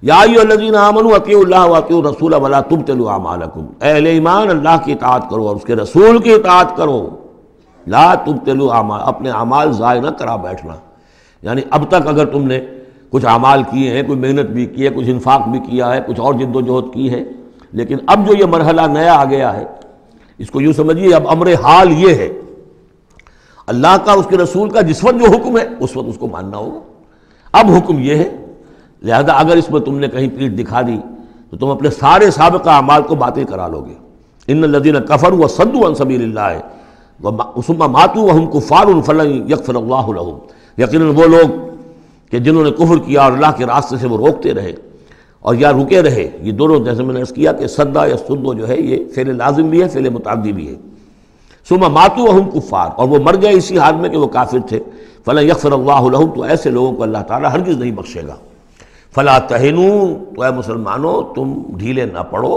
یا ایھا الذین آمنوا اطیعوا اللہ واطیعوا الرسول ولا تبطلوا اعمالکم، اے اہل ایمان اللہ کی اطاعت کرو اور اس کے رسول کی اطاعت کرو، لا تبطلوا اعمال، اپنے اعمال ضائع نہ کرا بیٹھنا۔ یعنی اب تک اگر تم نے کچھ اعمال کیے ہیں، کوئی محنت بھی کی ہے، کچھ انفاق بھی کیا ہے، کچھ اور جد و جہد کی ہے، لیکن اب جو یہ مرحلہ نیا آ گیا ہے، اس کو یوں سمجھیے اب امر حال یہ ہے، اللہ کا اس کے رسول کا جس وقت جو حکم ہے اس وقت اس کو ماننا ہوگا۔ اب حکم یہ ہے، لہذا اگر اس میں تم نے کہیں پیٹھ دکھا دی تو تم اپنے سارے سابقہ اعمال کو باطل کرا لو گے۔ ان الذین کفروا وصدوا عن سبیل اللہ ثم ماتوا وهم کفار فلن یغفر اللہ لهم، یقیناً وہ لوگ کہ جنہوں نے کفر کیا اور اللہ کے راستے سے وہ روکتے رہے اور یا رکے رہے، یہ دونوں جیسے میں نے عرض کیا کہ صدا یا صدو جو ہے یہ فعل لازم بھی ہے، فعل متعدی بھی ہے۔ ثم ماتوا وهم کفار، اور وہ مر گئے اسی حال میں کہ وہ کافر تھے، فلن یغفر اللہ لهم، تو ایسے لوگوں کو اللہ تعالیٰ ہرگز نہیں بخشے گا۔ فلا تہنوا، تو اے مسلمانوں تم ڈھیلے نہ پڑو،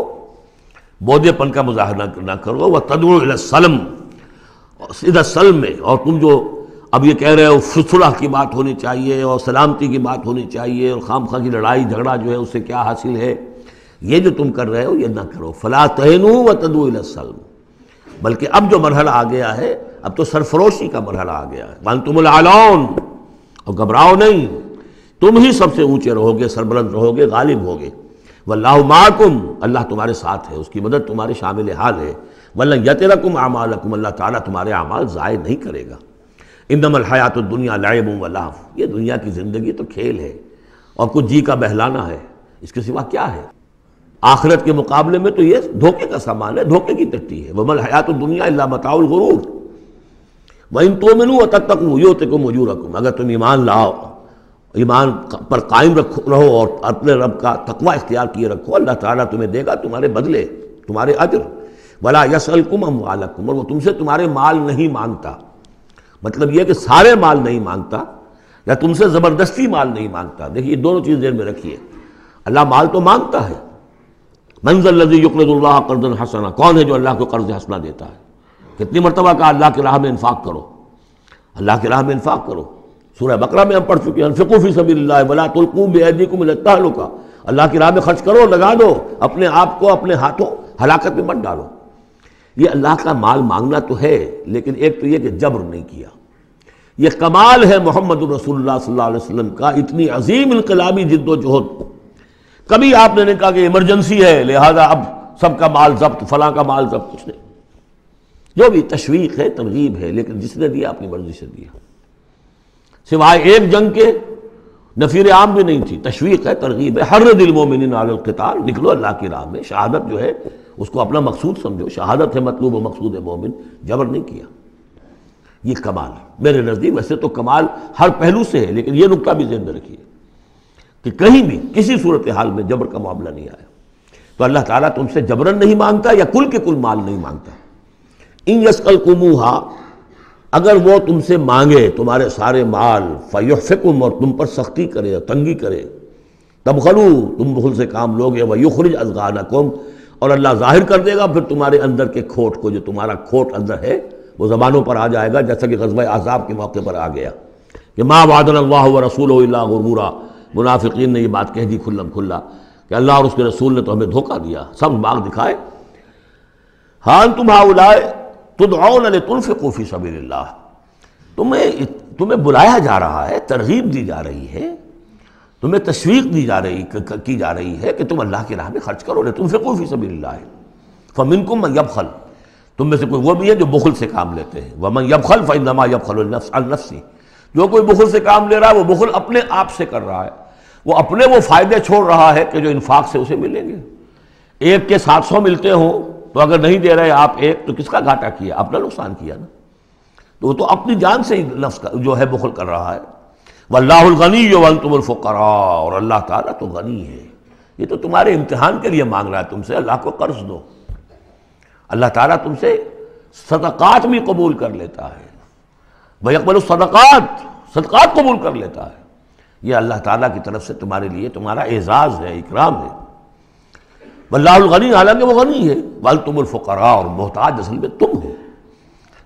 بودے پن کا مظاہرہ نہ کرو، وتدعوا الی السلم، سیدھا سلم میں، اور تم جو اب یہ کہہ رہے ہو صلح کی بات ہونی چاہیے اور سلامتی کی بات ہونی چاہیے اور خام خواہ کی لڑائی جھگڑا جو ہے اس سے کیا حاصل ہے، یہ جو تم کر رہے ہو یہ نہ کرو۔ فلا تہنوا وتدعوا الی السلم، بلکہ اب جو مرحلہ آ گیا ہے اب تو سرفروشی کا مرحلہ آ گیا ہے، وانتم الاعلون، اور گھبراؤ نہیں، تم ہی سب سے اونچے رہو گے، سربلند رہو گے، غالب ہوگے۔ واللہ معکم، اللہ تمہارے ساتھ ہے، اس کی مدد تمہارے شامل حال ہے۔ ولن یترکم اعمالکم، اللہ تعالیٰ تمہارے اعمال ضائع نہیں کرے گا۔ انما الحیات الدنیا لعب و لہو، یہ دنیا کی زندگی تو کھیل ہے اور کچھ جی کا بہلانا ہے، اس کے سوا کیا ہے؟ آخرت کے مقابلے میں تو یہ دھوکے کا سامان ہے، دھوکے کی ٹٹی ہے۔ وما الحیات الدنیا الا متاع الغرور وان تؤمنوا وتتقوا یؤتکم اجورکم، اگر تم ایمان لاؤ، ایمان پر قائم رہو اور اپنے رب کا تقوی اختیار کیے رکھو، اللہ تعالیٰ تمہیں دے گا تمہارے بدلے، تمہارے اجر۔ ولا یسألکم اموالکم، اور وہ تم سے تمہارے مال نہیں مانگتا، مطلب یہ کہ سارے مال نہیں مانگتا یا تم سے زبردستی مال نہیں مانگتا۔ دیکھیے دونوں چیز ذہن میں رکھیے، اللہ مال تو مانگتا ہے، من ذا الذی یقرض اللہ قرضا حسنا، کون ہے جو اللہ کو قرض حسنا دیتا ہے؟ کتنی مرتبہ کہا اللہ کی راہ میں انفاق کرو، اللہ کی راہ میں انفاق کرو۔ سورہ بقرہ میں ہم پڑھ چکے ہیں، انفقوا فی سبیل اللہ ولا تلقوا بایدیکم الی التہلکہ، اللہ کی راہ میں خرچ کرو، لگا دو، اپنے آپ کو اپنے ہاتھوں ہلاکت میں مت ڈالو۔ یہ اللہ کا مال مانگنا تو ہے، لیکن ایک تو یہ کہ جبر نہیں کیا۔ یہ کمال ہے محمد رسول اللہ صلی اللہ علیہ وسلم کا، اتنی عظیم انقلابی جد و جہد۔ کبھی آپ نے نہیں کہا کہ ایمرجنسی ہے لہذا اب سب کا مال ضبط، فلاں کا مال ضبط، کچھ نہیں، جو بھی تشویق ہے ترغیب ہے، لیکن جس نے دیا اپنی مرضی سے دیا، سوائے ایک جنگ کے نفیر عام بھی نہیں تھی، تشویق ہے، ترغیب ہے، حرض المؤمنین علی القتال، نکلو اللہ کی راہ میں، شہادت جو ہے اس کو اپنا مقصود سمجھو، شہادت ہے مطلوب و مقصود مومن، جبر نہیں کیا۔ یہ کمال ہے میرے نزدیک، ویسے تو کمال ہر پہلو سے ہے، لیکن یہ نکتہ بھی ذہن میں رکھیے کہ کہیں بھی کسی صورتحال میں جبر کا معاملہ نہیں آیا۔ تو اللہ تعالیٰ تم سے جبرن نہیں مانگتا یا کل کے کل مال نہیں مانگتا۔ ان یسألکموہا، اگر وہ تم سے مانگے تمہارے سارے مال فیحفکم، اور تم پر سختی کرے اور تنگی کرے، تبخلوا، تم بخل سے کام لوگے، ویخرج اضغانکم، اور اللہ ظاہر کر دے گا پھر تمہارے اندر کے کھوٹ کو، جو تمہارا کھوٹ اندر ہے وہ زبانوں پر آ جائے گا، جیسا کہ غزوہ احزاب کے موقع پر آ گیا کہ ما وعدنا اللہ ورسولہ الا غرورا، منافقین نے یہ بات کہہ دی کھلم کھلا کہ اللہ اور اس کے رسول نے تو ہمیں دھوکہ دیا، سب باغ دکھائے۔ ہاں انتم ہؤلاء تدعون لتنفقوا فی سبیل اللہ، تمہیں بلایا جا رہا ہے، ترغیب دی جا رہی ہے، تمہیں تشویق دی جا رہی ہے کہ تم اللہ کی راہ میں خرچ کرو، لتنفقوا فی سبیل اللہ، فمنکم من یبخل، تم میں سے کوئی وہ بھی ہے جو بخل سے کام لیتے ہیں، ومن یبخل فانما یبخل عن نفسہ، جو کوئی بخل سے کام لے رہا ہے وہ بخل اپنے آپ سے کر رہا ہے، وہ اپنے وہ فائدے چھوڑ رہا ہے کہ جو انفاق سے اسے ملیں گے۔ ایک کے 700 ملتے ہوں تو اگر نہیں دے رہے آپ ایک تو کس کا گھاٹا کیا؟ اپنا نقصان کیا نا، تو وہ تو اپنی جان سے ہی نفس کا جو ہے بخل کر رہا ہے۔ واللہ الغنی وانتم الفقراء، اور اللہ تعالیٰ تو غنی ہے، یہ تو تمہارے امتحان کے لیے مانگ رہا ہے تم سے، اللہ کو قرض دو، اللہ تعالیٰ تم سے صدقات بھی قبول کر لیتا ہے، وَيَقْبَلُ الصَّدَقَاتِ، صدقات قبول کر لیتا ہے، یہ اللہ تعالیٰ کی طرف سے تمہارے لیے تمہارا اعزاز ہے، اکرام ہے۔ واللہ الغنی، حالانکہ وہ غنی ہے، وَأَنْتُمُ الْفُقَرَاءُ، اور محتاج اصل میں تم ہو۔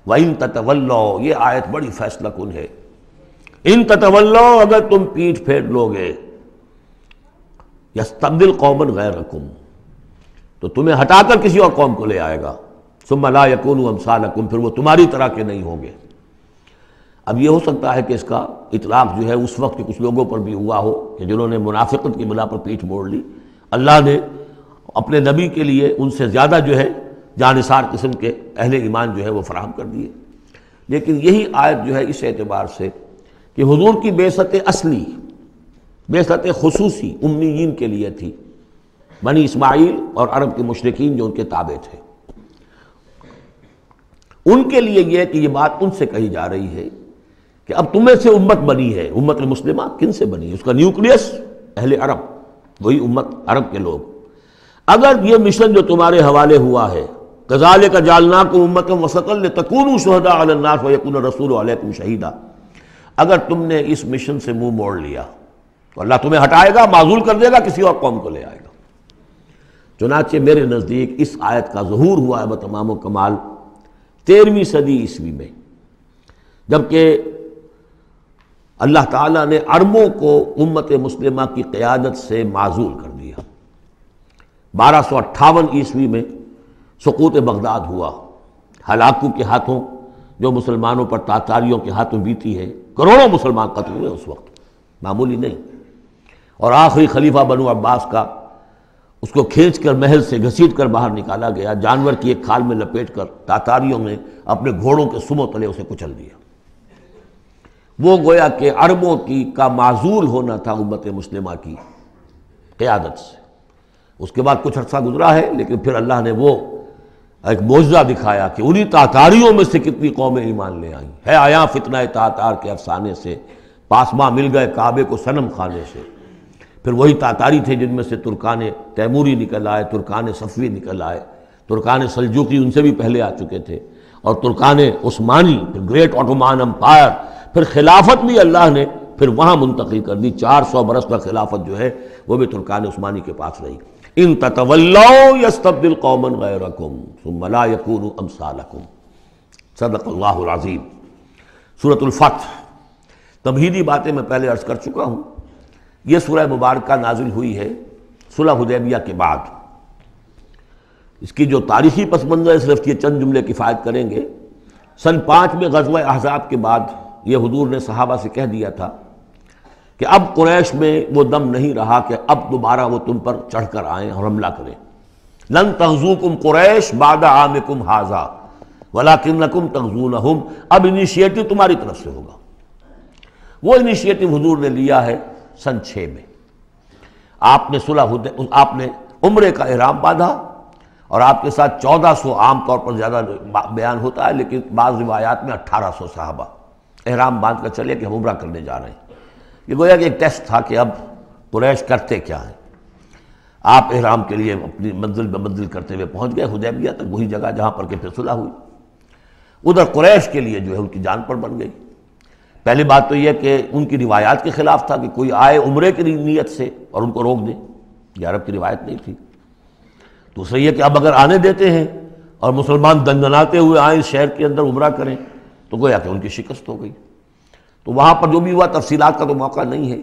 وَإِن تَتَوَلَّوْا، یہ آیت بڑی فیصلہ کن ہے، ان تتولوا، اگر تم پیٹھ پھیر لوگے، یستبدل قوما غیرکم، تو تمہیں ہٹا کر کسی اور قوم کو لے آئے گا، ثم لا یکونوا امثالکم، پھر وہ تمہاری طرح کے نہیں ہوں گے۔ اب یہ ہو سکتا ہے کہ اس کا اطلاق جو ہے اس وقت کے کچھ لوگوں پر بھی ہوا ہو کہ جنہوں نے منافقت کی بنا پر پیٹھ موڑ لی، اللہ نے اپنے نبی کے لیے ان سے زیادہ جو ہے جانثار قسم کے اہل ایمان جو ہے وہ فراہم کر دیے۔ لیکن یہی آیت جو ہے اس اعتبار سے کہ حضور کی بعثت اصلی، بعثت خصوصی امیین کے لیے تھی، بنی اسماعیل اور عرب کے مشرکین جو ان کے تابع تھے، ان کے لیے یہ کہ یہ بات ان سے کہی جا رہی ہے کہ اب تمہیں سے امت بنی ہے، امت المسلمہ کن سے بنی ہے؟ اس کا نیوکلیس اہل عرب، وہی امت عرب کے لوگ۔ اگر یہ مشن جو تمہارے حوالے ہوا ہے، کذالک جعلناکم امۃ وسطا لتکونوا شہداء علی الناس ویکون الرسول علیکم شہیدا، اگر تم نے اس مشن سے منہ موڑ لیا تو اللہ تمہیں ہٹائے گا، معزول کر دے گا، کسی اور قوم کو لے آئے گا۔ چنانچہ میرے نزدیک اس آیت کا ظہور ہوا ہے بتمام و کمال 13ویں صدی عیسوی میں، جبکہ اللہ تعالیٰ نے عربوں کو امت مسلمہ کی قیادت سے معزول کر دیا۔ 1258 عیسوی میں سقوط بغداد ہوا، ہلاکو کے ہاتھوں جو مسلمانوں پر تاتاریوں کے ہاتھوں بیتی ہے، کروڑوں مسلمان قتل ہوئے اس وقت، معمولی نہیں۔ اور آخری خلیفہ بنو عباس کا، اس کو کھینچ کر محل سے گھسیٹ کر باہر نکالا گیا، جانور کی ایک کھال میں لپیٹ کر تاتاریوں نے اپنے گھوڑوں کے سموں تلے اسے کچل دیا۔ وہ گویا کہ عربوں کی کا معزول ہونا تھا امت مسلمہ کی قیادت سے۔ اس کے بعد کچھ عرصہ گزرا ہے، لیکن پھر اللہ نے وہ ایک معجزہ دکھایا کہ انہی تاتاریوں میں سے کتنی قومیں ایمان لے آئیں۔ ہے آیا فتنہ تاتار کے افسانے سے، پاسماں مل گئے کعبے کو صنم خانے سے۔ پھر وہی تاتاری تھے جن میں سے ترکان تیموری نکل آئے، ترکان صفوی نکل آئے، ترکان سلجوقی ان سے بھی پہلے آ چکے تھے، اور ترکان عثمانی، پھر گریٹ آٹومان امپائر، پھر خلافت بھی اللہ نے پھر وہاں منتقل کر دی۔ 400 برس کا خلافت جو ہے وہ بھی ترکان عثمانی کے پاس رہی۔ ان تتولوا یستبدل قوما غیرکم ثم لا یکونوا امثالکم، صدق اللہ العظیم۔ سورۃ الفتح، تمہیدی باتیں میں پہلے عرض کر چکا ہوں۔ یہ سورہ مبارکہ نازل ہوئی ہے صلح حدیبیہ کے بعد۔ اس کی جو تاریخی پس منظر ہے صرف یہ چند جملے کفایت کریں گے۔ سن 5 میں غزوہ احزاب کے بعد یہ حضور نے صحابہ سے کہہ دیا تھا کہ اب قریش میں وہ دم نہیں رہا کہ اب دوبارہ وہ تم پر چڑھ کر آئیں اور حملہ کریں۔ لن تغزوکم قریش بعد عامکم ھذا ولکنکم تغزونہم، اب انیشیٹو تمہاری طرف سے ہوگا۔ وہ انیشیٹو حضور نے لیا ہے سن 6 میں۔ آپ نے عمرے کا احرام باندھا، اور آپ کے ساتھ 1400، عام طور پر زیادہ بیان ہوتا ہے لیکن بعض روایات میں 1800 صحابہ احرام باندھ کر چلے کہ ہم عمرہ کرنے جا رہے ہیں۔ یہ گویا کہ ایک ٹیسٹ تھا کہ اب قریش کرتے کیا ہیں۔ آپ احرام کے لیے اپنی منزل بہ منزل کرتے ہوئے پہنچ گئے حدیبیہ تک، وہی جگہ جہاں پر کہ پھر صلح ہوئی۔ ادھر قریش کے لیے جو ہے ان کی جان پر بن گئی۔ پہلی بات تو یہ کہ ان کی روایات کے خلاف تھا کہ کوئی آئے عمرے کی نیت سے اور ان کو روک دے، یہ عرب کی روایت نہیں تھی۔ دوسرا یہ کہ اب اگر آنے دیتے ہیں اور مسلمان دندناتے ہوئے آئیں اس شہر کے اندر عمرہ کریں تو گویا کہ ان کی شکست ہو گئی۔ تو وہاں پر جو بھی ہوا تفصیلات کا تو موقع نہیں ہے۔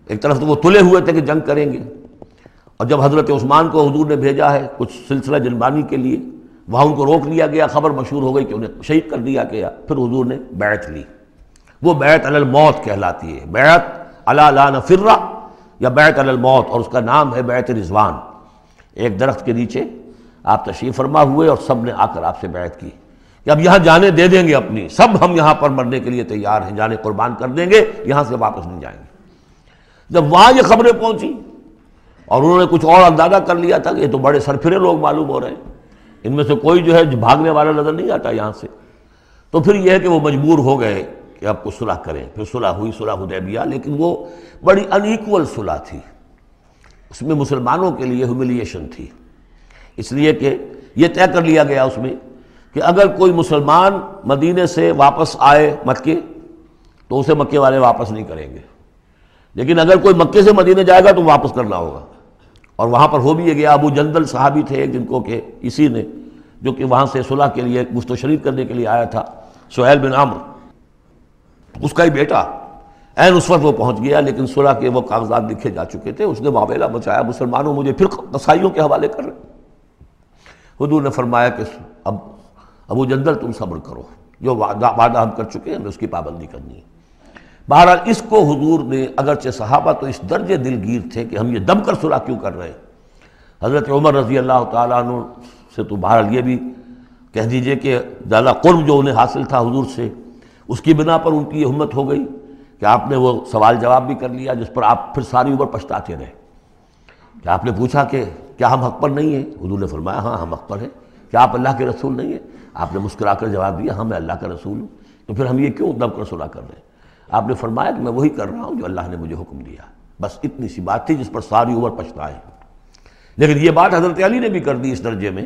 ایک طرف تو وہ تلے ہوئے تھے کہ جنگ کریں گے، اور جب حضرت عثمان کو حضور نے بھیجا ہے کچھ سلسلہ جنبانی کے لیے، وہاں ان کو روک لیا گیا، خبر مشہور ہو گئی کہ انہیں شہید کر دیا گیا۔ پھر حضور نے بیعت لی، وہ بیعت علی الموت کہلاتی ہے، بیعت علی لا نفر یا بیعت علی الموت، اور اس کا نام ہے بیعت رضوان۔ ایک درخت کے نیچے آپ تشریف فرما ہوئے اور سب نے آ کر آپ سے بیعت کی کہ اب یہاں جانیں دے دیں گے اپنی، سب ہم یہاں پر مرنے کے لیے تیار ہیں، جانیں قربان کر دیں گے، یہاں سے واپس نہیں جائیں گے۔ جب وہاں یہ خبریں پہنچی اور انہوں نے کچھ اور اندازہ کر لیا تھا کہ یہ تو بڑے سرفرے لوگ معلوم ہو رہے ہیں، ان میں سے کوئی جو ہے بھاگنے والا نظر نہیں آتا یہاں سے، تو پھر یہ ہے کہ وہ مجبور ہو گئے کہ اب کچھ صلح کریں۔ پھر صلح ہوئی، صلح حدیبیہ، لیکن وہ بڑی ان ایکول صلح تھی، اس میں مسلمانوں کے لیے ہیوملیشن تھی، اس لیے کہ یہ طے کر لیا گیا اس میں کہ اگر کوئی مسلمان مدینے سے واپس آئے مکے تو اسے مکے والے واپس نہیں کریں گے، لیکن اگر کوئی مکے سے مدینے جائے گا تو واپس کرنا ہوگا۔ اور وہاں پر ہو بھی گیا، ابو جندل صحابی تھے جن کو کہ اسی نے جو کہ وہاں سے صلح کے لیے گفت و شنید کرنے کے لیے آیا تھا، سہیل بن عمرو، اس کا ہی بیٹا عین اس وقت وہ پہنچ گیا، لیکن صلح کے وہ کاغذات لکھے جا چکے تھے، اس نے معاملہ بچایا، مسلمانوں مجھے پھر قصائیوں کے حوالے کر رہے۔ حضور نے فرمایا کہ اب ابو جندل تم صبر کرو، جو وعدہ ہم کر چکے ہیں ہمیں اس کی پابندی کرنی ہے۔ بہرحال اس کو حضور نے، اگرچہ صحابہ تو اس درجے دلگیر تھے کہ ہم یہ دم کر صلح کیوں کر رہے ہیں، حضرت عمر رضی اللہ تعالیٰ عنہ سے تو بہرحال یہ بھی کہہ دیجئے کہ زیادہ قرب جو انہیں حاصل تھا حضور سے، اس کی بنا پر ان کی یہ ہمت ہو گئی کہ آپ نے وہ سوال جواب بھی کر لیا جس پر آپ پھر ساری عمر پچھتاتے رہے۔ کہ آپ نے پوچھا کہ کیا ہم حق پر نہیں ہیں؟ حضور نے فرمایا ہاں ہم حق پر ہیں۔ کیا آپ اللہ کے رسول نہیں ہیں؟ آپ نے مسکرا کر جواب دیا ہاں میں اللہ کا رسول ہوں۔ تو پھر ہم یہ کیوں دم کر صلح کر رہے ہیں؟ آپ نے فرمایا کہ میں وہی کر رہا ہوں جو اللہ نے مجھے حکم دیا۔ بس اتنی سی بات تھی جس پر ساری عمر پچھتائے۔ لیکن یہ بات حضرت علی نے بھی کر دی اس درجے میں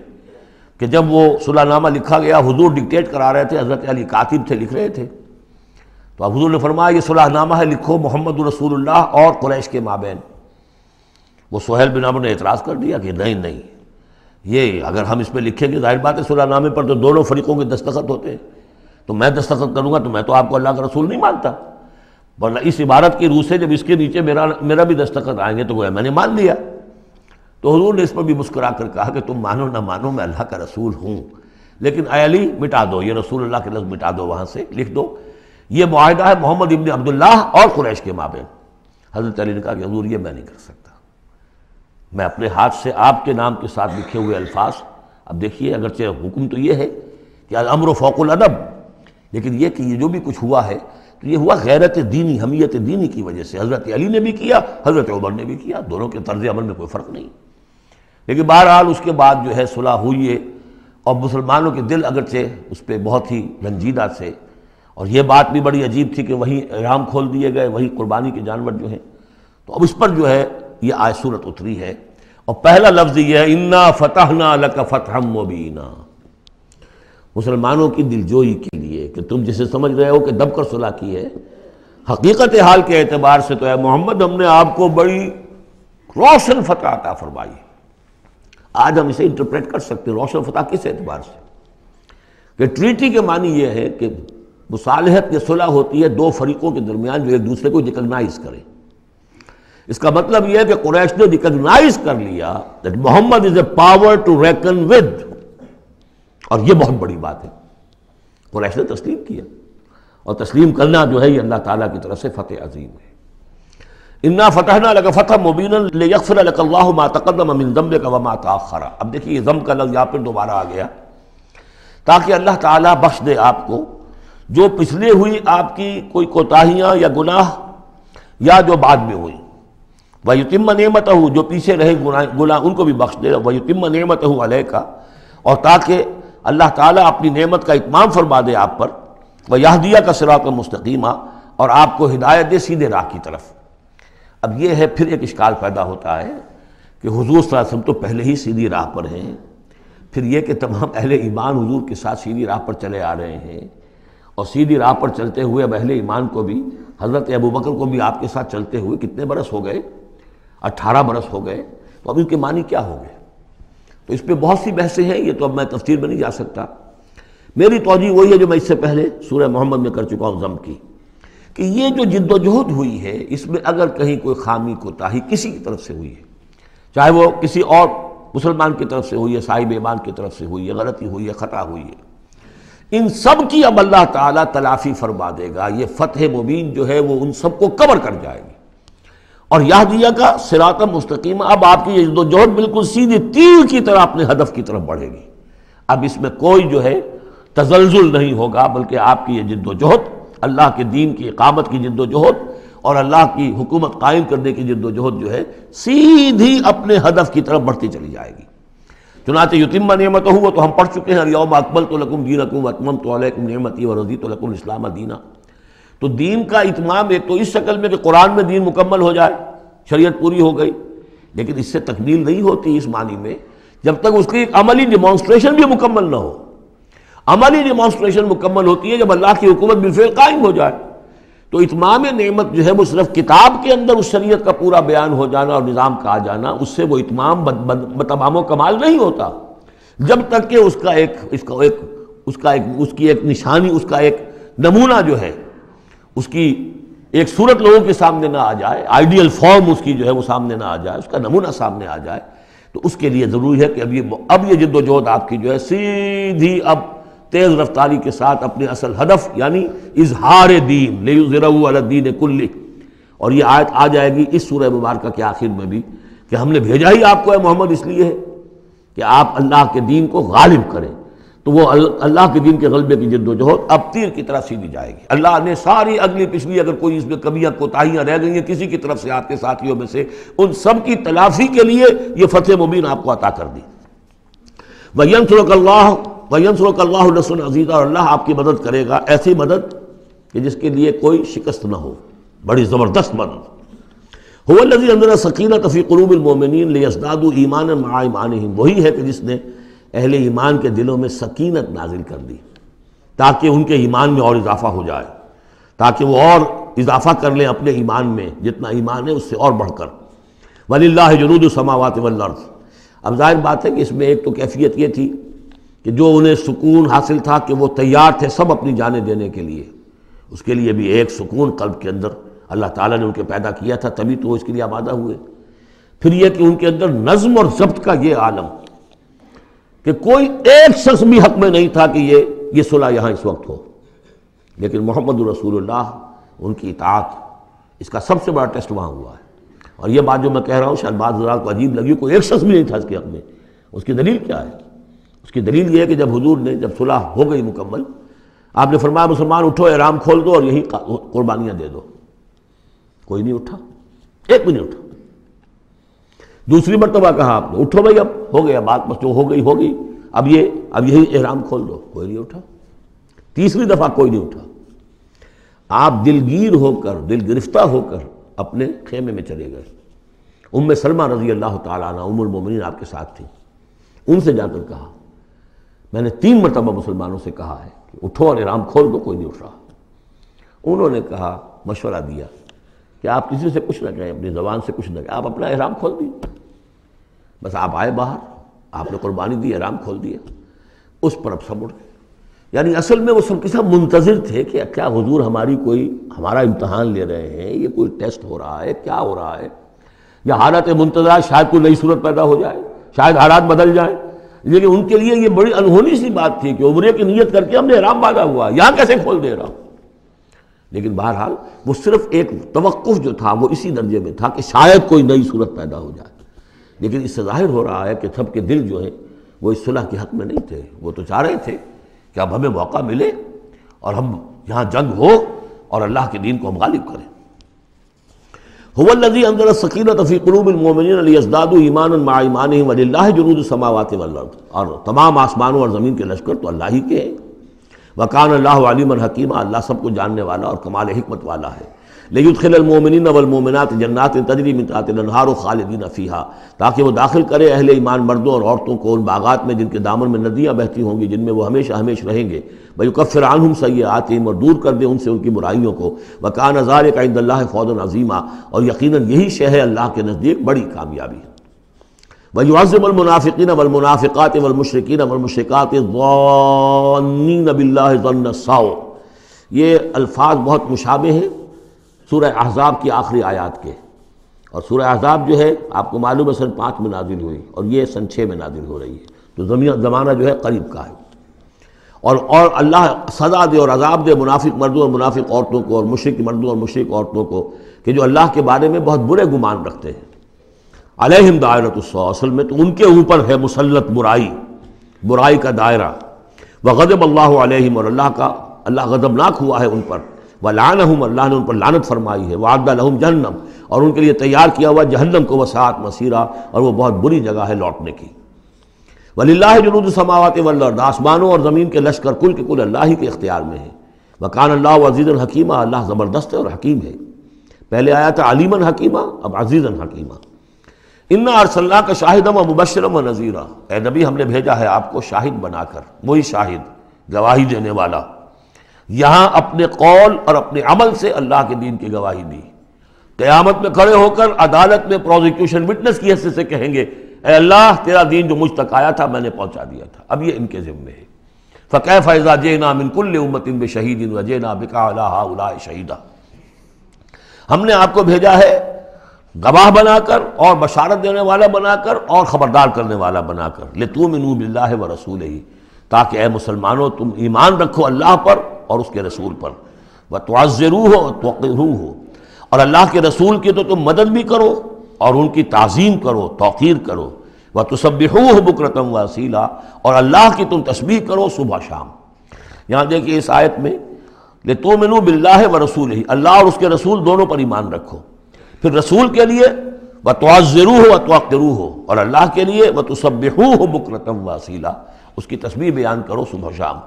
کہ جب وہ صلح نامہ لکھا گیا، حضور ڈکٹیٹ کرا رہے تھے، حضرت علی کاتب تھے، لکھ رہے تھے، تو اب حضور نے فرمایا یہ صلح نامہ ہے، لکھو محمد رسول اللہ اور قریش کے مابین۔ وہ سہیل بن عمرو نے اعتراض کر دیا کہ نہیں، یہ اگر ہم اس میں لکھیں گے ظاہر بات ہے صلح نامے پر تو دونوں فریقوں کے دستخط ہوتے ہیں، تو میں دستخط کروں گا تو میں تو آپ کو اللہ کا رسول نہیں مانتا، ورنہ اس عبارت کی روح سے جب اس کے نیچے میرا بھی دستخط آئیں گے تو وہ میں نے مان لیا۔ تو حضور نے اس پر بھی مسکرا کر کہا کہ تم مانو نہ مانو میں اللہ کا رسول ہوں، لیکن اے علی مٹا دو یہ رسول اللہ کے لفظ، مٹا دو وہاں سے، لکھ دو یہ معاہدہ ہے محمد ابن عبداللہ اور قریش کے مابین۔ حضرت علی نے کہا کہ حضور یہ میں نہیں کر سکتا، میں اپنے ہاتھ سے آپ کے نام کے ساتھ لکھے ہوئے الفاظ، اب دیکھیے اگرچہ حکم تو یہ ہے کہ الامر فوق الادب، لیکن یہ کہ یہ جو بھی کچھ ہوا ہے تو یہ ہوا غیرت دینی، حمیت دینی کی وجہ سے۔ حضرت علی نے بھی کیا، حضرت عمر نے بھی کیا، دونوں کے طرز عمل میں کوئی فرق نہیں۔ لیکن بہرحال اس کے بعد جو ہے صلح ہوئی ہے، اور مسلمانوں کے دل اگرچہ اس پہ بہت ہی رنجیدہ تھے، اور یہ بات بھی بڑی عجیب تھی کہ وہیں احرام کھول دیے گئے، وہیں قربانی کے جانور جو ہیں، تو اب اس پر جو ہے یہ آیت سورت اتری ہے، اور پہلا لفظ یہ ہے انا فتحنا لک فتحا مبینا، مسلمانوں کی دلجوئی کے لیے کہ تم جسے سمجھ رہے ہو کہ دب کر صلح کی ہے، حقیقت حال کے اعتبار سے تو ہے محمد ہم نے آپ کو بڑی روشن فتح عطا فرمائی۔ آج ہم اسے انٹرپریٹ کر سکتے ہیں روشن فتح کس اعتبار سے کہ ٹریٹی کے معنی یہ ہے کہ مصالحت یا صلح ہوتی ہے دو فریقوں کے درمیان جو ایک دوسرے کو ریکگنائز کریں۔ اس کا مطلب یہ ہے کہ قریش نے ریکگنائز کر لیا that Muhammad is a power to reckon with، اور یہ بہت بڑی بات ہے، قریش نے تسلیم کیا، اور تسلیم کرنا جو ہے یہ اللہ تعالیٰ کی طرف سے فتح عظیم ہے۔ انا فتحنا لک فتحا مبینا لیغفر لک اللہ ما تقدم من ذنبک وما تاخر۔ اب دیکھیے یہ ذنب کا لفظ یہاں پہ دوبارہ آ گیا، تاکہ اللہ تعالیٰ بخش دے آپ کو جو پچھلے ہوئی آپ کی کوئی کوتاہیاں یا گناہ یا جو بعد میں ہوئی، وَيُتِمَّ نِعْمَتَهُ جو پیچھے رہے گناہ ان کو بھی بخش دے، وَيُتِمَّ نِعْمَتَهُ عَلَيْكَ اور تاکہ اللہ تعالیٰ اپنی نعمت کا اتمام فرما دے آپ پر، وَيَهْدِيَكَ صِرَاطًا مُسْتَقِيمًا اور آپ کو ہدایت دے سیدھے راہ کی طرف۔ اب یہ ہے پھر ایک اشکال پیدا ہوتا ہے کہ حضور صلی اللہ علیہ وسلم تو پہلے ہی سیدھی راہ پر ہیں، پھر یہ کہ تمام اہل ایمان حضور کے ساتھ سیدھی راہ پر چلے آ رہے ہیں، اور سیدھی راہ پر چلتے ہوئے اب اہل ایمان کو بھی، حضرت ابوبکر کو بھی آپ کے ساتھ چلتے ہوئے کتنے برس ہو گئے؟ 18 برس ہو گئے، تو اب ان کے معنی کیا ہو گئے؟ تو اس پہ بہت سی بحثیں ہیں، یہ تو اب میں تفصیل میں نہیں جا سکتا۔ میری توجہ وہی ہے جو میں اس سے پہلے سورہ محمد میں کر چکا ہوں ضم کی، کہ یہ جو جد و جہد ہوئی ہے اس میں اگر کہیں کوئی خامی کوتاہی کسی کی طرف سے ہوئی ہے، چاہے وہ کسی اور مسلمان کی طرف سے ہوئی ہے، صاحب ایمان کی طرف سے ہوئی ہے، غلطی ہوئی ہے، خطا ہوئی ہے، ان سب کی اب اللہ تعالیٰ تلافی فرما دے گا۔ یہ فتح مبین جو ہے وہ ان سب کو کور کر جائے گی، اور یہدیہ کا صراط مستقیم، اب آپ کی یہ جد و جہد بالکل سیدھی تیر کی طرح اپنے ہدف کی طرف بڑھے گی۔ اب اس میں کوئی جو ہے تزلزل نہیں ہوگا، بلکہ آپ کی یہ جد و جہد، اللہ کے دین کی اقامت کی جد و جہد اور اللہ کی حکومت قائم کرنے کی جد و جہد جو ہے سیدھی اپنے ہدف کی طرف بڑھتی چلی جائے گی۔ چنانچہ یتم نعمتہ، وہ تو ہم پڑھ چکے ہیں، الیوم اکملت لکم دینکم واتممت علیکم نعمتی ورضیت لکم الاسلام دینا۔ تو دین کا اتمام ایک تو اس شکل میں کہ قرآن میں دین مکمل ہو جائے، شریعت پوری ہو گئی، لیکن اس سے تکمیل نہیں ہوتی اس معنی میں جب تک اس کی ایک عملی ڈیمانسٹریشن بھی مکمل نہ ہو۔ عملی ڈیمانسٹریشن مکمل ہوتی ہے جب اللہ کی حکومت بالفعل قائم ہو جائے۔ تو اتمام نعمت جو ہے وہ صرف کتاب کے اندر اس شریعت کا پورا بیان ہو جانا اور نظام کا آ جانا، اس سے وہ اتمام تمام و کمال نہیں ہوتا جب تک کہ اس کی ایک نشانی، اس کا ایک نمونہ جو ہے، اس کی ایک صورت لوگوں کے سامنے نہ آ جائے، آئیڈیل فارم اس کی جو ہے وہ سامنے نہ آ جائے، اس کا نمونہ سامنے آ جائے۔ تو اس کے لیے ضروری ہے کہ اب یہ جد و جہد آپ کی جو ہے سیدھی اب تیز رفتاری کے ساتھ اپنے اصل ہدف یعنی اظہار دین، لیظہرہ علی الدین کلہ، اور یہ آیت آ جائے گی اس سورہ مبارکہ کے آخر میں بھی کہ ہم نے بھیجا ہی آپ کو ہے محمد اس لیے ہے کہ آپ اللہ کے دین کو غالب کریں۔ تو وہ اللہ کے دین کے غلبے کی جد و جہد اب تیر کی طرح سیدھی جائے گی۔ اللہ نے ساری اگلی پچھلی اگر کوئی اس میں کمیاں کوتاہیاں رہ گئی ہیں کسی کی طرف سے آپ کے ساتھیوں میں سے، ان سب کی تلافی کے لیے یہ فتح مبین آپ کو عطا کر دی۔ وَيَنْصُرَكَ اللَّهُ نَصْرًا عَزِيزًا، اور اللہ آپ کی مدد کرے گا ایسی مدد کہ جس کے لیے کوئی شکست نہ ہو، بڑی زبردست مدد۔ هُوَ الَّذِي أَنزَلَ السَّكِينَةَ فِي قُلُوبِ الْمُؤْمِنِينَ لِيَزْدَادُوا إِيمَانًا مَعَ إِيمَانِهِمْ، وہی ہے کہ جس نے اہل ایمان کے دلوں میں سکینت نازل کر دی تاکہ ان کے ایمان میں اور اضافہ ہو جائے، تاکہ وہ اور اضافہ کر لیں اپنے ایمان میں، جتنا ایمان ہے اس سے اور بڑھ کر۔ وَلِلَّهِ جُنُودُ السَّمَاوَاتِ وَالْأَرْضِ، اب ظاہر بات ہے کہ اس میں ایک تو کیفیت یہ تھی کہ جو انہیں سکون حاصل تھا کہ وہ تیار تھے سب اپنی جانیں دینے کے لیے، اس کے لیے بھی ایک سکون قلب کے اندر اللہ تعالیٰ نے ان کے پیدا کیا تھا، تبھی تو وہ اس کے لیے آمادہ ہوئے۔ پھر یہ کہ ان کے اندر نظم اور ضبط کا یہ عالم کہ کوئی ایک شخص بھی حق میں نہیں تھا کہ یہ صلح یہاں اس وقت ہو، لیکن محمد رسول اللہ ان کی اطاعت، اس کا سب سے بڑا ٹیسٹ وہاں ہوا ہے۔ اور یہ بات جو میں کہہ رہا ہوں شاید بعض حضرات کو عجیب لگی، کوئی ایک شخص بھی نہیں تھا اس کے حق میں، اس کی دلیل کیا ہے؟ اس کی دلیل یہ ہے کہ جب حضور نے جب صلح ہو گئی مکمل، آپ نے فرمایا مسلمان اٹھو، احرام کھول دو اور یہی قربانیاں دے دو۔ کوئی نہیں اٹھا، ایک بھی نہیں اٹھا۔ دوسری مرتبہ کہا آپ نے اٹھو بھائی، اب ہو گیا بات، بس جو ہو گئی ہوگی، اب یہی احرام کھول دو، کوئی نہیں اٹھا۔ تیسری دفعہ کوئی نہیں اٹھا۔ آپ دلگیر ہو کر، دل گرفتہ ہو کر اپنے خیمے میں چلے گئے۔ ام سلمہ رضی اللہ تعالیٰ عنہ ام المومنین آپ کے ساتھ تھی، ان سے جا کر کہا میں نے 3 مرتبہ مسلمانوں سے کہا ہے کہ اٹھو اور احرام کھول دو، کوئی نہیں اٹھ رہا۔ انہوں نے کہا، مشورہ دیا کہ آپ کسی سے کچھ نہ کہیں، اپنی زبان سے کچھ نہ کہیں، آپ اپنا احرام کھول دیجیے۔ بس آپ آئے باہر، آپ نے قربانی دی، احرام کھول دیا، اس پر اب سب اٹھ گئے۔ یعنی اصل میں وہ سب کے سب منتظر تھے کہ کیا حضور ہمارا امتحان لے رہے ہیں، یہ کوئی ٹیسٹ ہو رہا ہے، کیا ہو رہا ہے، یا حالت منتظر شاید کوئی نئی صورت پیدا ہو جائے، شاید حالات بدل جائیں۔ لیکن ان کے لیے یہ بڑی انہونی سی بات تھی کہ عمرے کی نیت کر کے ہم نے احرام باندھا ہوا، یہاں کیسے کھول دے رہا ہوں۔ لیکن بہرحال وہ صرف ایک توقف جو تھا وہ اسی درجے میں تھا کہ شاید کوئی نئی صورت پیدا ہو جائے، لیکن اس سے ظاہر ہو رہا ہے کہ سب کے دل جو ہے وہ اس صلح کے حق میں نہیں تھے۔ وہ تو چاہ رہے تھے کہ اب ہمیں موقع ملے اور ہم یہاں جنگ ہو اور اللہ کے دین کو ہم غالب کریں۔ هو الذي انزل السکینۃ فی قلوب المؤمنین لیزدادوا ایمانا مع ایمانہم وللہ جنود السماوات والارض، اور تمام آسمانوں اور زمین کے لشکر تو اللہ ہی کے ہیں۔ وکان اللہ علیما حکیما، اللہ سب کو جاننے والا اور کمال حکمت والا ہے۔ لیدخل المؤمنین والمؤمنات جنات تجری من تحتها الانہار خالدین فیہا، تاکہ وہ داخل کرے اہل ایمان مردوں اور عورتوں کو ان باغات میں جن کے دامن میں ندیاں بہتی ہوں گی، جن میں وہ ہمیشہ ہمیش رہیں گے۔ ویکفر عنہم سیئاتہم، اور دور کر دے ان سے ان کی برائیوں کو۔ وکان ذلک عند اللہ فوزا عظیما، اور یقیناً یہی شے ہے اللہ کے نزدیک بڑی کامیابی۔ وَيُعَذِّبُ الْمُنَافِقِينَ وَالْمُنَافِقَاتِ وَالْمُشْرِكِينَ وَالْمُشْرِكَاتِ الظَّانِّينَ بِاللَّهِ ظَنَّ السَّوْءِ، یہ الفاظ بہت مشابہ ہیں سورہ احزاب کی آخری آیات کے، اور سورہ احزاب جو ہے آپ کو معلوم ہے سن 5 میں نازل ہوئی، اور یہ سن 6 میں نازل ہو رہی ہے، تو زمانہ جو ہے قریب کا ہے۔ اور اللہ سزا دے اور عذاب دے منافق مردوں اور منافق عورتوں کو، اور مشرک مردوں اور مشرک عورتوں کو، کہ جو اللہ کے بارے میں بہت برے گمان رکھتے ہیں۔ علیہم دائرۃ السوء، اصل میں تو ان کے اوپر ہے مسلط برائی کا دائرہ۔ وغضب اللہ علیہم، اور اللہ غضبناک ہوا ہے ان پر۔ ولعنہم، اللہ نے ان پر لعنت فرمائی ہے۔ وعد لہم جہنم، اور ان کے لیے تیار کیا ہوا جہنم کو، وساعت مصیرا، اور وہ بہت بری جگہ ہے لوٹنے کی۔ وللہ جنود السماوات والارض، آسمانوں اور زمین کے لشکر کل کے کل اللہ ہی کے اختیار میں ہیں۔ وکان اللہ عزیزا حکیما، اللہ زبردست ہے اور حکیم ہے۔ پہلے آیا تھا علیما حکیما، اب عزیزا حکیما۔ انا ارسلناک شاہدا ومبشرا ونذیرا، اے نبی ہم نے بھیجا ہے آپ کو شاہد بنا کر، وہی شاہد گواہی دینے والا۔ یہاں اپنے قول اور اپنے عمل سے اللہ کے دین کی گواہی دی۔ قیامت میں کھڑے ہو کر عدالت میں پروزیکیوشن وٹنس کی حیثیت سے کہیں گے اے اللہ تیرا دین جو مجھ تک آیا تھا میں نے پہنچا دیا تھا، اب یہ ان کے ذمے ہے۔ فکیف اذا جئنا من کل امۃ بشہید وجئنا بک علی ہؤلاء شہیدا، ہم نے آپ کو بھیجا ہے گواہ بنا کر اور بشارت دینے والا بنا کر اور خبردار کرنے والا بنا کر، لتؤمنوا باللہ ورسولہ، تاکہ اے مسلمانوں تم ایمان رکھو اللہ پر اور اس کے رسول پر، وتعزروہ وتوقروہ، اور اللہ کے رسول کی تو تم مدد بھی کرو اور ان کی تعظیم کرو، توقیر کرو، وتسبحوہ بکرۃ واصیلا، اور اللہ کی تم تسبیح کرو صبح شام۔ یہاں دیکھیے اس آیت میں لتؤمنوا باللہ ورسولہ، اللہ اور اس کے رسول دونوں پر ایمان رکھو، پھر رسول کے لیے وتعزروہ وتوقروہ، اور اللہ کے لیے وتسبحوہ بکرۃ واصیلا، اس کی تسبیح بیان کرو صبح شام۔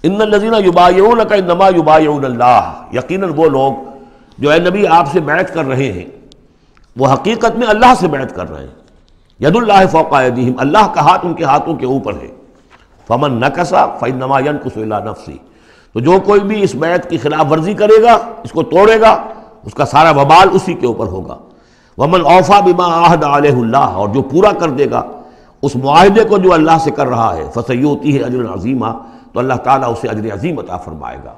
ان الذین یبایعونک انما یبایعون اللہ، یقیناً وہ لوگ جو اے نبی آپ سے بیعت کر رہے ہیں وہ حقیقت میں اللہ سے بیعت کر رہے ہیں۔ ید اللہ فوق ایدیہم، اللہ کا ہاتھ ان کے ہاتھوں کے اوپر ہے۔ فمن نکث فانما ینکث الی نفسہ، تو جو کوئی بھی اس بیعت کی خلاف ورزی کرے گا، اس کو توڑے گا، اس کا سارا وبال اسی کے اوپر ہوگا۔ ومن اوفی بما عاہد علیہ اللہ، اور جو پورا کر دے گا اس معاہدے کو جو اللہ سے کر رہا ہے، فسیؤتیہ اجرا عظیما، تو اللہ تعالیٰ اسے اجر عظیم عطا فرمائے گا۔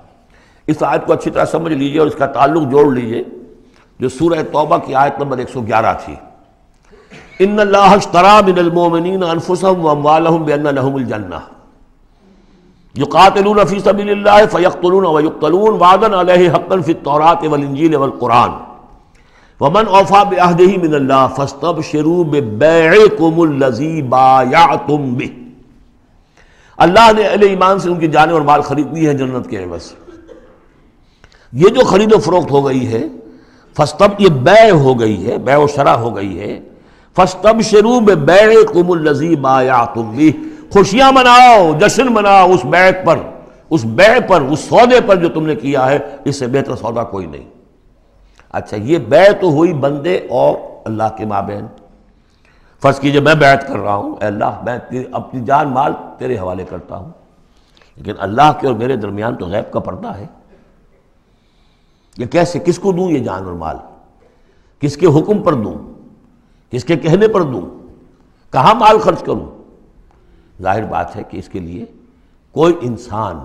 اس آیت کو اچھی طرح سمجھ لیجئے اور اس کا تعلق جوڑ لیجئے جو سورہ توبہ کی آیت نمبر 111 تھی۔ ان اللہ اشتری من المؤمنین انفسهم واموالهم بان لهم الجنہ یقاتلون فی سبیل اللہ فیقتلون ویقتلون وعدا علیہ حقا فی التوراۃ والانجیل والقرآن ومن اوفی بعہدہ من اللہ فاستبشروا ببیعکم الذی بایعتم بہ، اللہ نے اہل ایمان سے ان کی جانیں اور مال خرید لی ہے جنت کے عوض۔ یہ جو خرید و فروخت ہو گئی ہے یہ بیع ہو گئی ہے، بیع و شرع ہو گئی ہے۔ فاستبشروا ببیعکم الذی بایعتم بہ، خوشیاں مناؤ، جشن مناؤ اس بیعت پر، اس بیع پر، اس سودے پر جو تم نے کیا ہے، اس سے بہتر سودا کوئی نہیں۔ اچھا یہ بیع تو ہوئی بندے اور اللہ کے مابین۔ فرض کیجئے میں بیعت کر رہا ہوں، اے اللہ میں اپنی جان مال تیرے حوالے کرتا ہوں، لیکن اللہ کے اور میرے درمیان تو غیب کا پردہ ہے۔ یہ کیسے، کس کو دوں یہ جان اور مال؟ کس کے حکم پر دوں؟ کس کے کہنے پر دوں؟ کہاں مال خرچ کروں؟ ظاہر بات ہے کہ اس کے لیے کوئی انسان،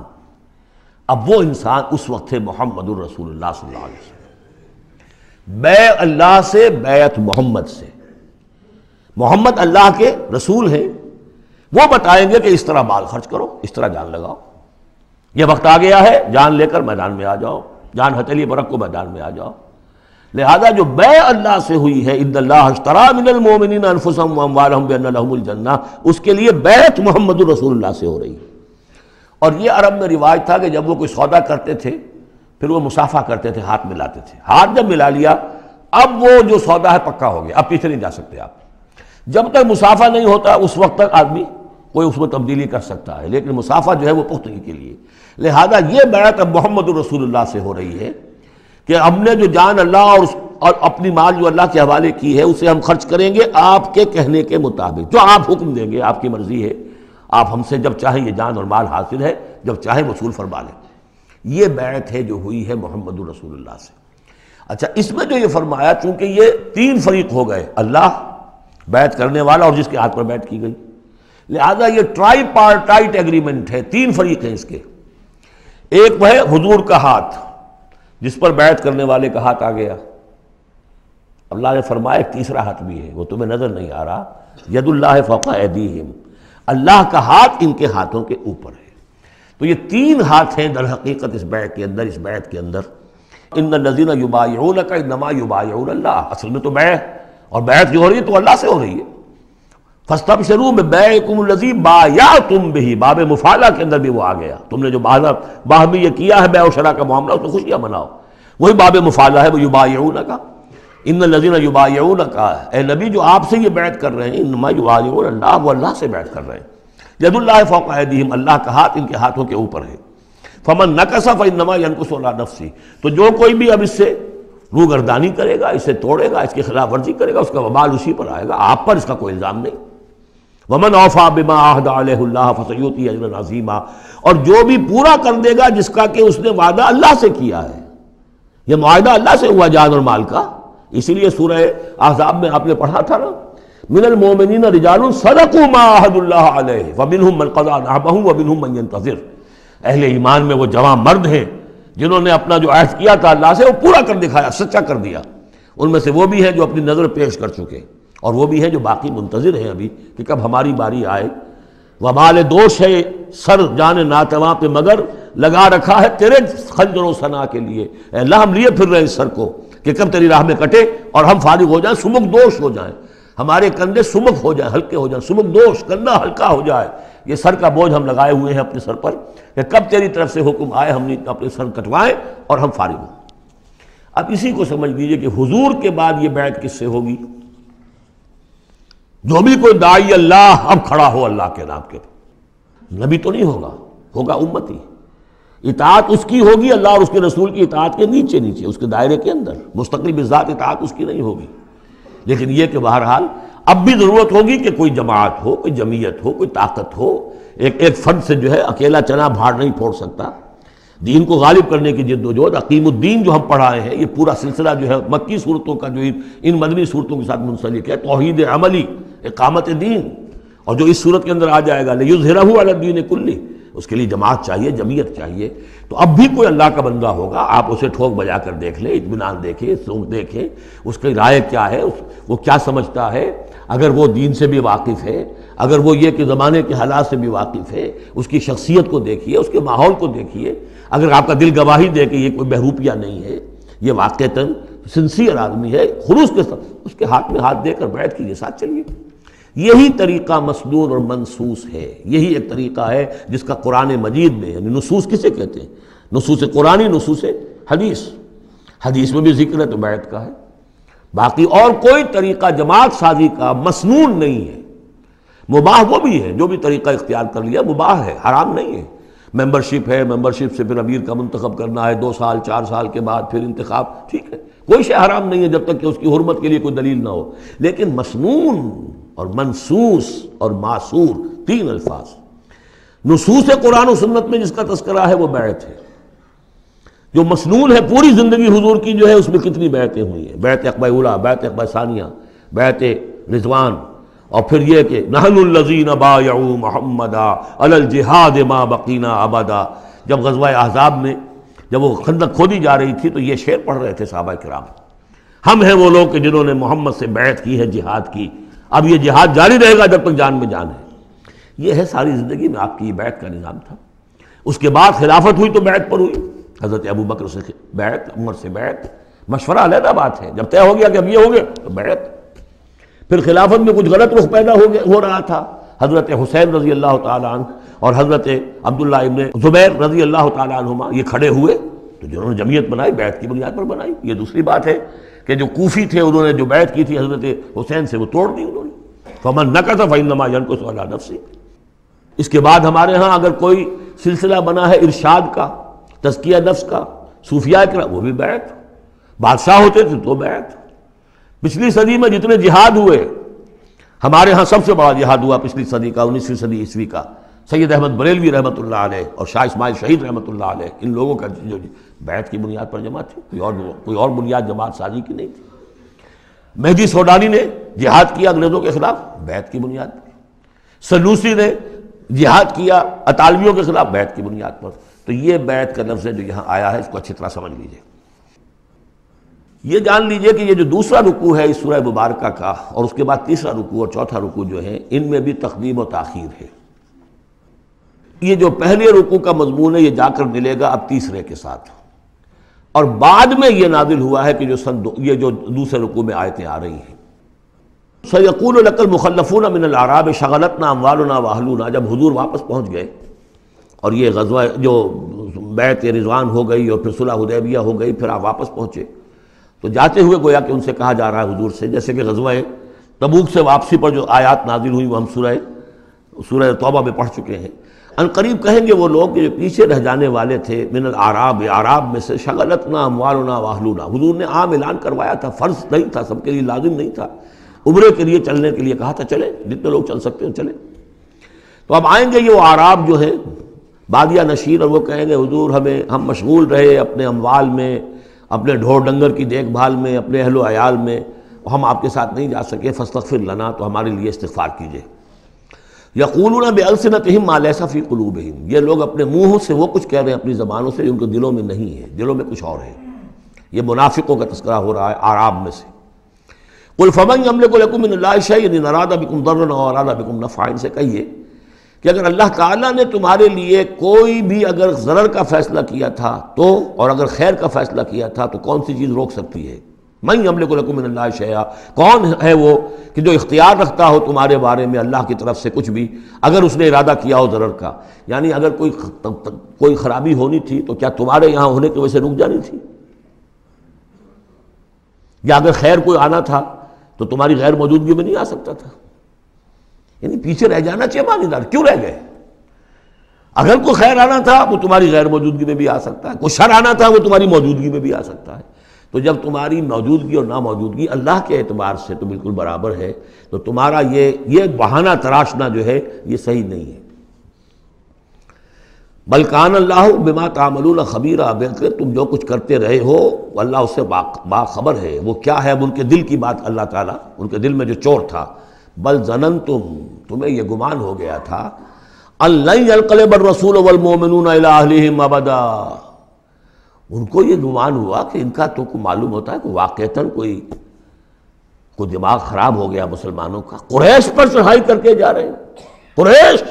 اب وہ انسان اس وقت ہے محمد الرسول اللہ صلی اللہ علیہ وسلم۔ بیع اللہ سے، بیعت محمد سے۔ محمد اللہ کے رسول ہیں، وہ بتائیں گے کہ اس طرح مال خرچ کرو، اس طرح جان لگاؤ، یہ وقت آ گیا ہے جان لے کر میدان میں آ جاؤ، جان ہتھیلی پر رکھو میدان میں آ جاؤ۔ لہذا جو بیع اللہ سے ہوئی ہے، ان اللہ اشتری من المؤمنین انفسهم واموالهم بان لهم الجنہ، اس کے لیے بیعت محمد الرسول اللہ سے ہو رہی ہے۔ اور یہ عرب میں رواج تھا کہ جب وہ کوئی سودا کرتے تھے پھر وہ مصافحہ کرتے تھے، ہاتھ ملاتے تھے۔ ہاتھ جب ملا لیا اب وہ جو سودا ہے پکا ہو گیا، اب پیچھے نہیں جا سکتے آپ۔ جب تک مصافحہ نہیں ہوتا اس وقت تک آدمی کوئی اس میں تبدیلی کر سکتا ہے، لیکن مصافحہ جو ہے وہ پختگی کے لیے۔ لہذا یہ بیعت اب محمد رسول اللہ سے ہو رہی ہے کہ ہم نے جو جان اللہ اور اپنی مال جو اللہ کے حوالے کی ہے اسے ہم خرچ کریں گے آپ کے کہنے کے مطابق، جو آپ حکم دیں گے، آپ کی مرضی ہے، آپ ہم سے جب چاہیں یہ جان اور مال حاصل ہے، جب چاہیں وصول فرما لیں۔ یہ بیعت ہے جو ہوئی ہے محمد رسول اللہ سے۔ اچھا، اس میں جو یہ فرمایا، چونکہ یہ تین فریق ہو گئے، اللہ، بیعت کرنے والا اور جس کے ہاتھ پر بیعت کی گئی، لہذا یہ ٹرائی پارٹائٹ ایگریمنٹ ہے، تین فریق ہیں اس کے۔ ایک وہ ہے حضور کا ہاتھ، جس پر بیعت کرنے والے کا ہاتھ آ گیا۔ اللہ نے فرمایا ایک تیسرا ہاتھ بھی ہے، وہ تمہیں نظر نہیں آ رہا، ید اللہ فوق ایدیہم، اللہ کا ہاتھ ان کے ہاتھوں کے اوپر ہے۔ تو یہ تین ہاتھ ہیں در حقیقت اس بیعت کے اندر، اس بیعت کے اندر۔ ان الذین یبایعونک انما یبایعون اللہ، اصل میں تو بیعت، اور بیعت جو ہو رہی ہے تو اللہ سے ہو رہی ہے۔ فاستبشروا ببیعکم الذی بایعتم بہ، باب مفاعلہ کے اندر بھی وہ آ گیا، تم نے جو باہمی یہ کیا ہے بیع و شراء کا معاملہ، اس میں خوشیاں مناؤ، وہی باب مفاعلہ ہے، وہ یبایعونک۔ ان الذین یبایعونک، اے نبی جو آپ سے یہ بیعت کر رہے ہیں، انما یبایعون اللہ، وہ اللہ سے بیعت کر رہے ہیں۔ ید اللہ فوق ایدیہم، اللہ کا ہاتھ ان کے ہاتھوں کے اوپر ہے۔ فمن نکث فانما ینکث علی نفسہ، تو جو کوئی بھی اب اس سے روگردانی کرے گا، اسے توڑے گا، اس کی خلاف ورزی کرے گا، اس کا وبال اسی پر آئے گا، آپ پر اس کا کوئی الزام نہیں۔ ومن اوفی بما عہد علیہ اللہ فسیؤتی اجرا عظیما، اور جو بھی پورا کر دے گا جس کا کہ اس نے وعدہ اللہ سے کیا ہے، یہ معاہدہ اللہ سے ہوا جان اور مال کا۔ اسی لیے سورہ احزاب میں آپ نے پڑھا تھا نا، من المؤمنین رجال صدقوا ما عہد اللہ علیہ فمنہم من قضی نحبہ ومنہم من ینتظر۔ اہل ایمان میں وہ جوان مرد ہیں جنہوں نے اپنا جو عہد کیا تھا اللہ سے وہ پورا کر دکھایا، سچا کر دیا۔ ان میں سے وہ بھی ہیں جو اپنی نظر پیش کر چکے، اور وہ بھی ہیں جو باقی منتظر ہیں ابھی کہ کب ہماری باری آئے۔ وبال دوش ہے سر جان ناتواں پہ، مگر لگا رکھا ہے تیرے خنجر و ثنا کے لیے، اے اللہ ہم لیے پھر رہے ہیں اس سر کو کہ کب تیری راہ میں کٹے اور ہم فارغ ہو جائیں، سمک دوش ہو جائیں، ہمارے کندھے سمک ہو جائیں، ہلکے ہو جائیں، سمک دوش، کندھا ہلکا ہو جائے۔ یہ سر کا بوجھ ہم لگائے ہوئے ہیں اپنے سر پر کہ کب تیری طرف سے حکم آئے ہم نے اپنے سر کٹوائیں اور ہم فارغ ہوں۔ اب اسی کو سمجھ لیجئے کہ حضور کے بعد یہ بیعت کس سے ہوگی؟ جو بھی کوئی داعی اللہ اب کھڑا ہو اللہ کے نام کے، نبی تو نہیں ہوگا، ہوگا امتی۔ اطاعت اس کی ہوگی اللہ اور اس کے رسول کی اطاعت کے نیچے نیچے، اس کے دائرے کے اندر، مستقل بذات اطاعت اس کی نہیں ہوگی۔ لیکن یہ کہ بہرحال اب بھی ضرورت ہوگی کہ کوئی جماعت ہو، کوئی جمعیت ہو، کوئی طاقت ہو، ایک فرد سے جو ہے اکیلا چنا بھاڑ نہیں پھوڑ سکتا۔ دین کو غالب کرنے کی جد و جہد، عقیم الدین جو ہم پڑھائے ہیں، یہ پورا سلسلہ جو ہے مکی صورتوں کا جو ان مدنی صورتوں کے ساتھ منسلک ہے، توحید عملی، اقامت دین، اور جو اس صورت کے اندر آ جائے گا لیظہرہ علی الدین کلہ، اس کے لیے جماعت چاہیے، جمعیت چاہیے۔ تو اب بھی کوئی اللہ کا بندہ ہوگا، آپ اسے ٹھوک بجا کر دیکھ لیں، اطمینان دیکھیں، سوچ دیکھیں اس کی رائے کیا ہے، وہ کیا سمجھتا ہے، اگر وہ دین سے بھی واقف ہے، اگر وہ یہ کہ زمانے کے حالات سے بھی واقف ہے، اس کی شخصیت کو دیکھیے، اس کے ماحول کو دیکھیے، اگر آپ کا دل گواہی دے کہ یہ کوئی بہروپیہ نہیں ہے، یہ واقعتاً سنسیئر آدمی ہے، خلوص کے ساتھ اس کے ہاتھ میں ہاتھ دے کر بیعت کیجیے، ساتھ چلیے۔ یہی طریقہ مسنون اور منصوص ہے، یہی ایک طریقہ ہے جس کا قرآن مجید میں، یعنی نصوص کسے کہتے ہیں؟ نصوص قرآنی، نصوص حدیث، حدیث میں بھی ذکر ہے تو بیعت کا ہے۔ باقی اور کوئی طریقہ جماعت سازی کا مسنون نہیں ہے، مباح وہ بھی ہے، جو بھی طریقہ اختیار کر لیا مباح ہے، حرام نہیں ہے۔ ممبرشپ ہے، ممبرشپ سے پھر امیر کا منتخب کرنا ہے، 2 سال 4 سال کے بعد پھر انتخاب، ٹھیک ہے، کوئی شے حرام نہیں ہے جب تک کہ اس کی حرمت کے لیے کوئی دلیل نہ ہو۔ لیکن مسنون اور منصوص اور معصور، تین الفاظ۔ نصوص قرآن و سنت میں جس کا تذکرہ ہے وہ بیعت ہے۔ جو مسنون ہے پوری زندگی حضور کی جو ہے، اس میں کتنی بیعتیں ہوئی ہیں، بیعت عقبہ اولیٰ، بیعت عقبہ ثانیہ، بیعت رضوان، اور پھر یہ کہ نحن الذین بایعوا محمدا علی الجہاد ما بقینا ابدا۔ جب غزوہ احزاب میں جب وہ خندق کھودی جا رہی تھی تو یہ شعر پڑھ رہے تھے صحابہ کرام، ہم ہیں وہ لوگ کہ جنہوں نے محمد سے بیعت کی ہے، جہاد کی، اب یہ جہاد جاری رہے گا جب تک جان میں جان ہے۔ یہ ہے ساری زندگی میں آپ کی یہ بیعت کا نظام تھا۔ اس کے بعد خلافت ہوئی تو بیعت پر ہوئی، حضرت ابو بکر سے بیعت، عمر سے بیعت، مشورہ علیحدہ بات ہے، جب طے ہو گیا کہ اب یہ ہو گیا تو بیعت۔ پھر خلافت میں کچھ غلط رخ پیدا ہو رہا تھا، حضرت حسین رضی اللہ تعالیٰ عنہ اور حضرت عبداللہ ابن زبیر رضی اللہ تعالیٰ عنہما یہ کھڑے ہوئے تو جنہوں نے جمعیت بنائی بیعت کی بنیاد پر بنائی۔ یہ دوسری بات ہے کہ جو کوفی تھے انہوں نے جو بیعت کی تھی حضرت حسین سے وہ توڑ دی انہوں نے۔ فمن نکث فانما ینکث علی نفسہ۔ اس کے بعد ہمارے ہاں اگر کوئی سلسلہ بنا ہے ارشاد کا، تزکیہ نفس کا، صوفیاء کا، وہ بھی بیعت، بادشاہ ہوتے تھے تو بیعت۔ پچھلی صدی میں جتنے جہاد ہوئے، ہمارے ہاں سب سے بڑا جہاد ہوا پچھلی صدی کا، 19ویں صدی عیسوی کا، سید احمد بریلوی رحمۃ اللہ علیہ اور شاہ اسماعیل شہید رحمۃ اللہ علیہ، ان لوگوں کا جو بیعت کی بنیاد پر جماعت تھی، کوئی اور بنیاد جماعت سازی کی نہیں تھی۔ مہدی سوڈانی نے جہاد کیا انگریزوں کے خلاف بیعت کی بنیاد پر، سنوسی نے جہاد کیا اطالویوں کے خلاف بیعت کی بنیاد پر۔ تو یہ بیعت کا لفظ ہے جو یہاں آیا ہے، اس کو اچھی طرح سمجھ لیجئے۔ یہ جان لیجئے کہ یہ جو دوسرا رکوع ہے اس سورہ مبارکہ کا، اور اس کے بعد تیسرا رکوع اور چوتھا رکوع جو ہے، ان میں بھی تقدیم و تاخیر ہے۔ یہ جو پہلے رکوع کا مضمون ہے یہ جا کر ملے گا اب تیسرے کے ساتھ، اور بعد میں یہ نازل ہوا ہے کہ یہ جو دوسرے رکوع میں آیتیں آ رہی ہیں۔ سَيَقُولُ لَكَ الْمُخَلَّفُونَ مِنَ الْأَعْرَابِ شَغَلَتْنَا أَمْوَالُنَا وَأَهْلُونَا، جب حضور واپس پہنچ گئے اور یہ غزوہ جو بیعت رضوان ہو گئی اور پھر صلح حدیبیہ ہو گئی، پھر آپ واپس پہنچے تو جاتے ہوئے گویا کہ ان سے کہا جا رہا ہے حضور سے، جیسے کہ غزوہ تبوک سے واپسی پر جو آیات نازل ہوئی وہ ہم سورہ توبہ میں پڑھ چکے ہیں۔ ان قریب کہیں گے وہ لوگ جو پیچھے رہ جانے والے تھے، من الاعراب، اعراب میں سے، شغلتنا اموالنا واہلونا، حضور نے عام اعلان کروایا تھا، فرض نہیں تھا، سب کے لیے لازم نہیں تھا، عمرے کے لیے چلنے کے لیے کہا تھا چلیں، جتنے لوگ چل سکتے ہیں چلیں۔ تو اب آئیں گے یہ وہ اعراب جو ہیں بادیہ نشین، اور وہ کہیں گے حضور ہم مشغول رہے اپنے اموال میں، اپنے ڈھور ڈنگر کی دیکھ بھال میں، اپنے اہل و عیال میں، ہم آپ کے ساتھ نہیں جا سکے، فاستغفر لنا، تو ہمارے لیے استغفار کیجئے۔ یقولون بألسنتہم ما لیس فی قلوبہم، یہ لوگ اپنے منہوں سے وہ کچھ کہہ رہے ہیں اپنی زبانوں سے جو ان کے دلوں میں نہیں ہے، دلوں میں کچھ اور ہے۔ یہ منافقوں کا تذکرہ ہو رہا ہے اعراب میں سے۔ قل فمن یملک لکم من اللہ شیئا ان اراد بکم ضرا او اراد بکم نفعا، ان سے کہیے کہ اگر اللہ تعالیٰ نے تمہارے لیے کوئی بھی اگر ضرر کا فیصلہ کیا تھا تو، اور اگر خیر کا فیصلہ کیا تھا تو کون سی چیز روک سکتی ہے؟ من یملک لکم من اللہ شیئا، کون ہے وہ کہ جو اختیار رکھتا ہو تمہارے بارے میں اللہ کی طرف سے کچھ بھی، اگر اس نے ارادہ کیا ہو ضرر کا، یعنی اگر کوئی خرابی ہونی تھی تو کیا تمہارے یہاں ہونے کی وجہ سے رک جانی تھی؟ یا اگر خیر کوئی آنا تھا تو تمہاری غیر موجودگی میں نہیں آ سکتا تھا؟ یعنی پیچھے رہ جانا چاہیے معنی دار، کیوں رہ گئے؟ اگر کوئی خیر آنا تھا وہ تمہاری غیر موجودگی میں بھی آ سکتا ہے، کوئی شر آنا تھا وہ تمہاری موجودگی میں بھی آ سکتا ہے۔ تو جب تمہاری موجودگی اور ناموجودگی اللہ کے اعتبار سے تو بالکل برابر ہے، تو تمہارا یہ بہانہ تراشنا جو ہے یہ صحیح نہیں ہے۔ بل کان اللہ بما تعملون خبیرا، بلکہ تم جو کچھ کرتے رہے ہو اللہ اس سے باخبر ہے۔ وہ کیا ہے؟ اب ان کے دل کی بات اللہ تعالیٰ، ان کے دل میں جو چور تھا، بل ظننتم، تمہیں یہ گمان ہو گیا تھا، ان لن ينقلب الرسول والمؤمنون الى اہلہم ابدا، ان کو یہ گمان ہوا کہ ان کا تو معلوم ہوتا ہے کہ واقعتاً کوئی دماغ خراب ہو گیا مسلمانوں کا، قریش پر چڑھائی کر کے جا رہے ہیں، قریش۔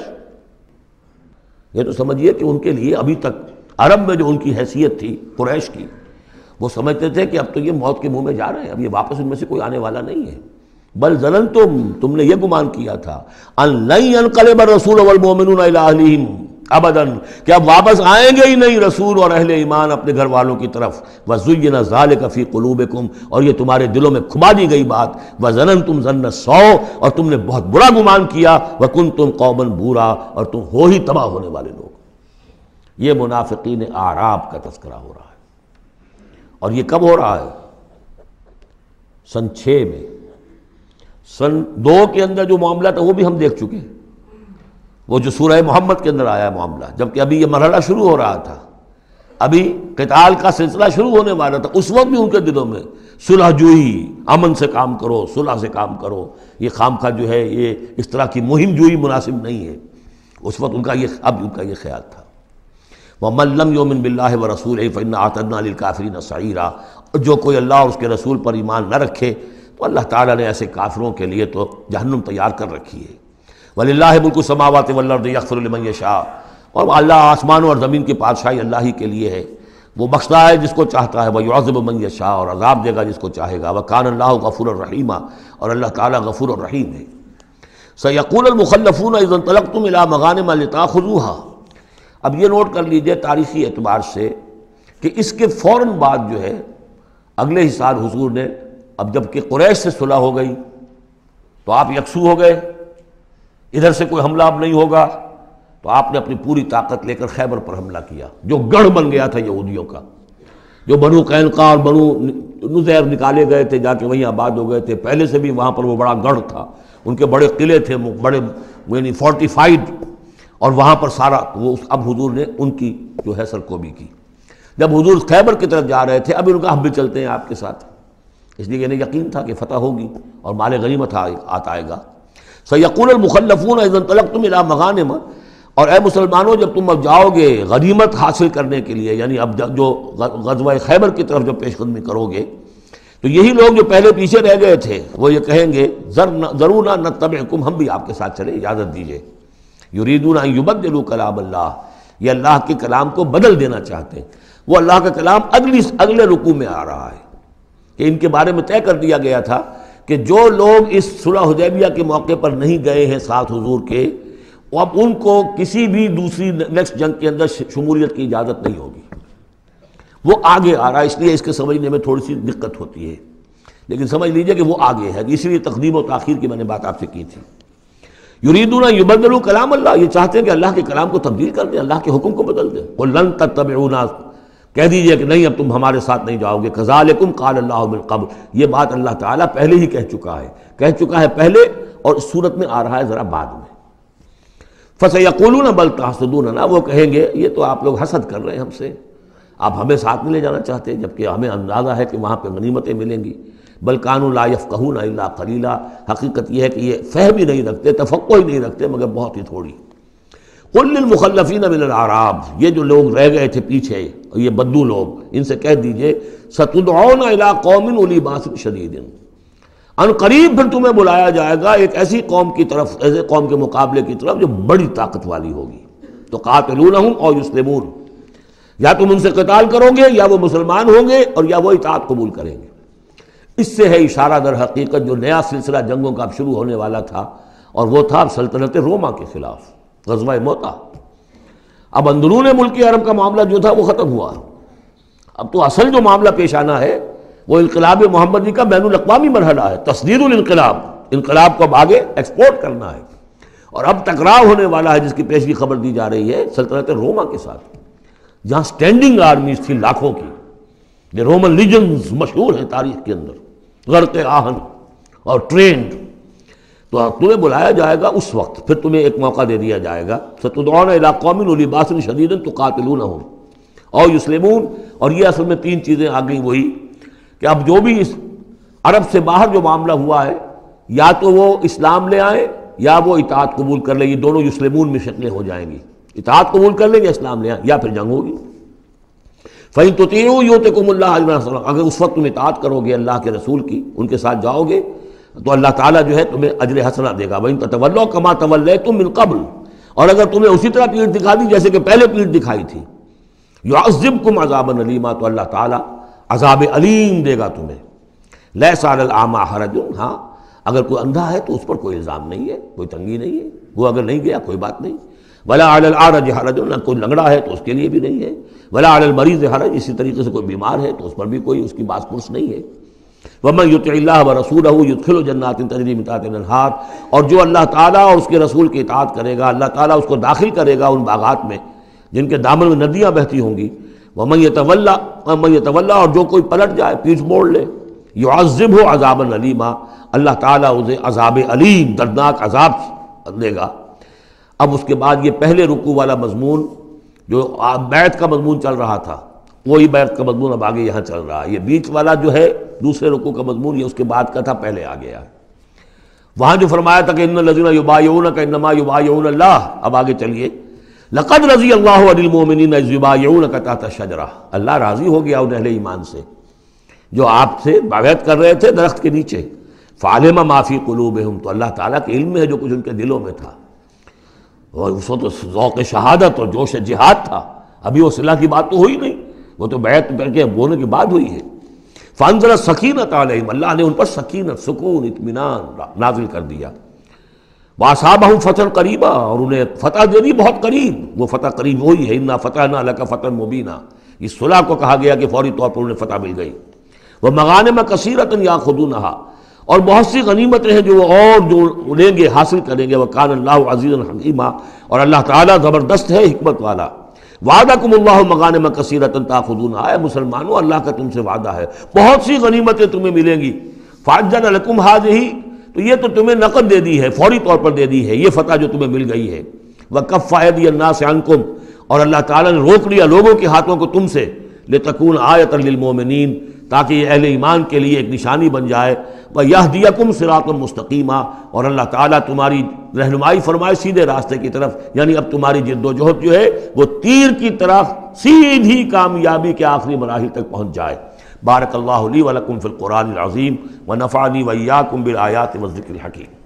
یہ تو سمجھیے کہ ان کے لیے ابھی تک عرب میں جو ان کی حیثیت تھی قریش کی، وہ سمجھتے تھے کہ اب تو یہ موت کے منہ میں جا رہے ہیں، اب یہ واپس ان میں سے کوئی آنے والا نہیں ہے۔ بل ظننتم، تم نے یہ گمان کیا تھا، ان لن ينقلب الرسول والمؤمنون الى اہلہم ابدا، کہ اب واپس آئیں گے ہی نہیں رسول اور اہل ایمان اپنے گھر والوں کی طرف۔ وَزُيِّنَ ذَلِكَ فِي قُلُوبِكُمْ، اور یہ تمہارے دلوں میں کھما دی گئی بات، وَظَنَنْتُمْ ظَنَّ السَّوْءِ، اور تم نے بہت برا گمان کیا، وَكُنْتُمْ قَوْمًا بُورًا، اور تم ہو ہی تباہ ہونے والے لوگ۔ یہ منافقین اعراب کا تذکرہ ہو رہا ہے، اور یہ کب ہو رہا ہے؟ سن 6 میں۔ سن 2 کے اندر جو معاملہ تھا وہ بھی ہم دیکھ چکے ہیں، وہ جو سورہ محمد کے اندر آیا معاملہ، جبکہ ابھی یہ مرحلہ شروع ہو رہا تھا، ابھی قتال کا سلسلہ شروع ہونے والا تھا، اس وقت بھی ان کے دلوں میں صلح جوئی، امن سے کام کرو، صلح سے کام کرو، یہ خامخواہ جو ہے یہ اس طرح کی مہم جوئی مناسب نہیں ہے، اس وقت ان کا یہ خیال تھا۔ وَمَن لَّمْ يُؤْمِن بِاللَّهِ وَرَسُولِهِ فَإِنَّا أَعْتَدْنَا لِلْكَافِرِينَ سَعِيرًا، اور جو کوئی اللہ اور اس کے رسول پر ایمان نہ رکھے تو اللہ تعالیٰ نے ایسے کافروں کے لیے تو جہنم تیار کر رکھی ہے۔ وَلِلَّهِ مُلْكُ السَّمَاوَاتِ وَالْأَرْضِ يَغْفِرُ لِمَن يَشَاءُ، اور اللہ آسمانوں اور زمین کی بادشاہی اللہ ہی کے لیے ہے، وہ بخشتا ہے جس کو چاہتا ہے، وَيُعَذِّبُ مَن يَشَاءُ، اور عذاب دے گا جس کو چاہے گا، وَكَانَ اللَّهُ غَفُورًا رَحِيمًا، اور اللہ تعالیٰ غفور الرحیم ہے۔ سَيَقُولُ الْمُخَلَّفُونَ إِذَا انطَلَقْتُمْ إِلَىٰ مَغَانِمَ لِتَأْخُذُوهَا، اب یہ نوٹ کر لیجئے تاریخی اعتبار سے کہ اس کے فوراً بعد جو ہے اگلے ہی سال حضور نے، اب جب کہ قریش سے صلح ہو گئی تو آپ یکسو ہو گئے، ادھر سے کوئی حملہ اب نہیں ہوگا، تو آپ نے اپنی پوری طاقت لے کر خیبر پر حملہ کیا، جو گڑھ بن گیا تھا یہودیوں کا، جو بنو قینقاع اور بنو نذیر نکالے گئے تھے، جا کے وہیں آباد ہو گئے تھے، پہلے سے بھی وہاں پر وہ بڑا گڑھ تھا، ان کے بڑے قلعے تھے، بڑے یعنی فورٹیفائڈ، اور وہاں پر سارا وہ اب حضور نے ان کی جو ہے سرکوبی کی۔ جب حضور خیبر کی طرف جا رہے تھے، اب ان کا ہم بھی چلتے ہیں آپ کے ساتھ، اس لیے انہیں یقین تھا کہ فتح ہوگی اور مال غنیمت آئے گا۔ سَيَقُولُ الْمُخَلَّفُونَ إِذَا انطَلَقْتُمْ إِلَىٰ مَغَانِمَ، اور اے مسلمانوں جب تم اب جاؤ گے غنیمت حاصل کرنے کے لیے، یعنی اب جو غزوہ خیبر کی طرف جو پیش قدمی کرو گے، تو یہی لوگ جو پہلے پیچھے رہ گئے تھے وہ یہ کہیں گے ذرونا نتبعکم، ہم بھی آپ کے ساتھ چلیں، اجازت دیجیے۔ یریدون ان یبدلوا کلام اللہ، یہ اللہ کے کلام کو بدل دینا چاہتے ہیں۔ وہ اللہ کا کلام اگلے رکوع میں آ رہا ہے کہ ان کے بارے میں طے کر دیا گیا تھا کہ جو لوگ اس صلح حدیبیہ کے موقع پر نہیں گئے ہیں ساتھ حضور کے، اب ان کو کسی بھی دوسری نیکسٹ جنگ کے اندر شمولیت کی اجازت نہیں ہوگی۔ وہ آگے آ رہا ہے، اس لیے اس کے سمجھنے میں تھوڑی سی دقت ہوتی ہے، لیکن سمجھ لیجئے کہ وہ آگے ہے، اسی لیے تقدیم و تاخیر کی میں نے بات آپ سے کی تھی۔ یریدون ان یبدلوا کلام اللہ، یہ چاہتے ہیں کہ اللہ کے کلام کو تبدیل کر دیں، اللہ کے حکم کو بدل دیں۔ قل لن تتبعونا، کہہ دیجئے کہ نہیں اب تم ہمارے ساتھ نہیں جاؤ گے۔ کذالکم قال اللہ من قبل، یہ بات اللہ تعالیٰ پہلے ہی کہہ چکا ہے پہلے، اور اس صورت میں آ رہا ہے ذرا بعد میں۔ فسیقولون بل تحسدوننا، وہ کہیں گے یہ تو آپ لوگ حسد کر رہے ہیں ہم سے، آپ ہمیں ساتھ نہیں لے جانا چاہتے، جبکہ ہمیں اندازہ ہے کہ وہاں پہ غنیمتیں ملیں گی۔ بل کانوا لا یفقہون الا قلیلا، حقیقت یہ ہے کہ یہ فہم ہی نہیں رکھتے، تفقہ ہی نہیں رکھتے مگر بہت ہی تھوڑی۔ قل للمخلفین من الاعراب، یہ جو لوگ رہ گئے تھے پیچھے، یہ بدو لوگ، ان سے کہہ دیجئے ستدعون الی قوم اولی باس شدید، ان قریب پھر تمہیں بلایا جائے گا ایک ایسی قوم کی طرف، ایسے قوم کے مقابلے کی طرف جو بڑی طاقت والی ہوگی۔ تو قاتلونہم او یسلمون، یا تم ان سے قتال کرو گے یا وہ مسلمان ہوں گے اور یا وہ اطاعت قبول کریں گے۔ اس سے ہے اشارہ در حقیقت جو نیا سلسلہ جنگوں کا اب شروع ہونے والا تھا، اور وہ تھا سلطنت روما کے خلاف غزوہ موتا۔ اب اندرون ملک عرب کا معاملہ جو تھا وہ ختم ہوا، اب تو اصل جو معاملہ پیش آنا ہے وہ انقلاب محمدی کا بین الاقوامی مرحلہ ہے، تصدیر الانقلاب، انقلاب کو اب آگے ایکسپورٹ کرنا ہے، اور اب ٹکراؤ ہونے والا ہے جس کی پیشگی خبر دی جا رہی ہے سلطنت روما کے ساتھ، جہاں سٹینڈنگ آرمیز تھی لاکھوں کی، یہ رومن لیجنز مشہور ہیں تاریخ کے اندر، غرق آہن اور ٹرینڈ۔ تو تمہیں بلایا جائے گا اس وقت، پھر تمہیں ایک موقع دے دیا جائے گا، ستدعون الی قوم اولی باس شدید تقاتلونہم او یسلمون، اور یہ اصل میں تین چیزیں آ گئیں وہی کہ اب جو بھی اس عرب سے باہر جو معاملہ ہوا ہے، یا تو وہ اسلام لے آئیں یا وہ اطاعت قبول کر لیں، یہ دونوں یسلمون میں شکلیں ہو جائیں گی، اطاعت قبول کر لیں یا اسلام لے آئیں، یا پھر جنگ ہوگی۔ فَإِن تُطِيعُوا يُؤْتِكُمُ اللَّهُ أَجْرًا حَسَنًا، اگر اس وقت تم اطاعت کرو گے اللہ کے رسول کی، ان کے ساتھ جاؤ گے تو اللہ تعالیٰ جو ہے تمہیں اجر حسنہ دے گا۔ وَإِن تَتَوَلَّوْا كَمَا تَوَلَّيْتُم مِّن قَبْلُ، اور اگر تمہیں اسی طرح پیٹھ دکھا دی جیسے کہ پہلے پیٹھ دکھائی تھی، يُعَذِّبْكُمْ عَذَابًا أَلِيمًا، تو اللہ تعالیٰ عذاب علیم دے گا تمہیں۔ لَيْسَ عَلَى الْأَعْمَىٰ حَرَجٌ، ہاں اگر کوئی اندھا ہے تو اس پر کوئی الزام نہیں ہے، کوئی تنگی نہیں ہے، وہ اگر نہیں گیا کوئی بات نہیں۔ وَلَا عَلَى الْأَعْرَجِ حَرَجٌ، نہ کوئی لنگڑا ہے تو اس کے لیے بھی نہیں ہے۔ وَلَا عَلَى الْمَرِيضِ حَرَجٌ، اسی طریقے سے کوئی بیمار ہے تو اس پر بھی کوئی اس کی باس پرس نہیں ہے۔ وَمَن يُطِعِ اللَّهَ وَرَسُولَهُ يُدْخِلْهُ جَنَّاتٍ تَجْرِي مِن تَحْتِهَا الْأَنْهَارُ، اور جو اللہ تعالیٰ اور اس کے رسول کی اطاعت کرے گا اللہ تعالیٰ اس کو داخل کرے گا ان باغات میں جن کے دامن میں ندیاں بہتی ہوں گی۔ وَمَن يَتَوَلَّى، اور جو کوئی پلٹ جائے، پیٹھ موڑ لے، يُعَذِّبْهُ عَذَابًا أَلِيمًا، اللہ تعالیٰ اسے عذاب علیم، دردناک عذاب دے گا۔ اب اس کے بعد یہ پہلے رکوع والا مضمون جو بیعت کا مضمون چل رہا تھا، وہی بیعت کا مضمون اب آگے یہاں چل رہا ہے۔ یہ بیچ والا جو ہے دوسرے رکوع کا مضمون یہ اس کے بعد کا تھا، پہلے آ گیا ہے۔ وہاں جو فرمایا تھا کہ ان الذین یبایعونک انما یبایعون اللہ، اب آگے چلیے، لقد رضی اللہ عن المؤمنین اذ یبایعونک تحت الشجرہ، اللہ راضی ہو گیا ان اہل ایمان سے جو آپ سے بیعت کر رہے تھے درخت کے نیچے۔ فعلم ما فی قلوبہم، تو اللہ تعالیٰ کے علم میں ہے جو کچھ ان کے دلوں میں تھا، اور اس وقت ذوق شہادت اور جوش جہاد تھا، ابھی وہ صلح کی بات تو ہوئی نہیں، وہ تو بیعت کر کے ہونے کی بعد ہوئی ہے۔ فانزل السکینۃ علیہم، اللہ نے ان پر سکینت، سکون، اطمینان نازل کر دیا۔ واصابہم فتحا قریبا، اور انہیں فتح دے دی بہت قریب، وہ فتح قریب وہی ہے، انا فتحنا لک فتحا مبینا، اس صلح کو کہا گیا کہ فوری طور پر انہیں فتح مل گئی۔ ومغانم کثیرۃ یاخذونہا، اور بہت سی غنیمتیں ہیں جو وہ اور جو لیں گے حاصل کریں گے. وَكَانَ اللَّهُ عَزِيزًا حَكِيمًا، اور اللہ تعالیٰ زبردست ہے، حکمت والا. وعدکم اللہ مغانم کثیرۃ تاخذونہا، اے مسلمانوں اللہ کا تم سے وعدہ ہے بہت سی غنیمتیں تمہیں ملیں گی. فعجل لکم ہذہ، تو یہ تو تمہیں نقد دے دی ہے، فوری طور پر دے دی ہے یہ فتح جو تمہیں مل گئی ہے. وکف ایدی الناس عنکم، اور اللہ تعالیٰ نے روک لیا لوگوں کے ہاتھوں کو تم سے. لتکون آیۃ للمؤمنین، تاکہ یہ اہل ایمان کے لیے ایک نشانی بن جائے. وَيَهْدِيَكُمْ صِرَاطًا مُسْتَقِيمًا، اور اللہ تعالیٰ تمہاری رہنمائی فرمائے سیدھے راستے کی طرف. یعنی اب تمہاری جد و جہد جو ہے وہ تیر کی طرح سیدھی کامیابی کے آخری مراحل تک پہنچ جائے. بارک اللہ لی ولکم فی القرآن العظیم ونفعنی وإیاکم بالآیات والذکر الحکیم.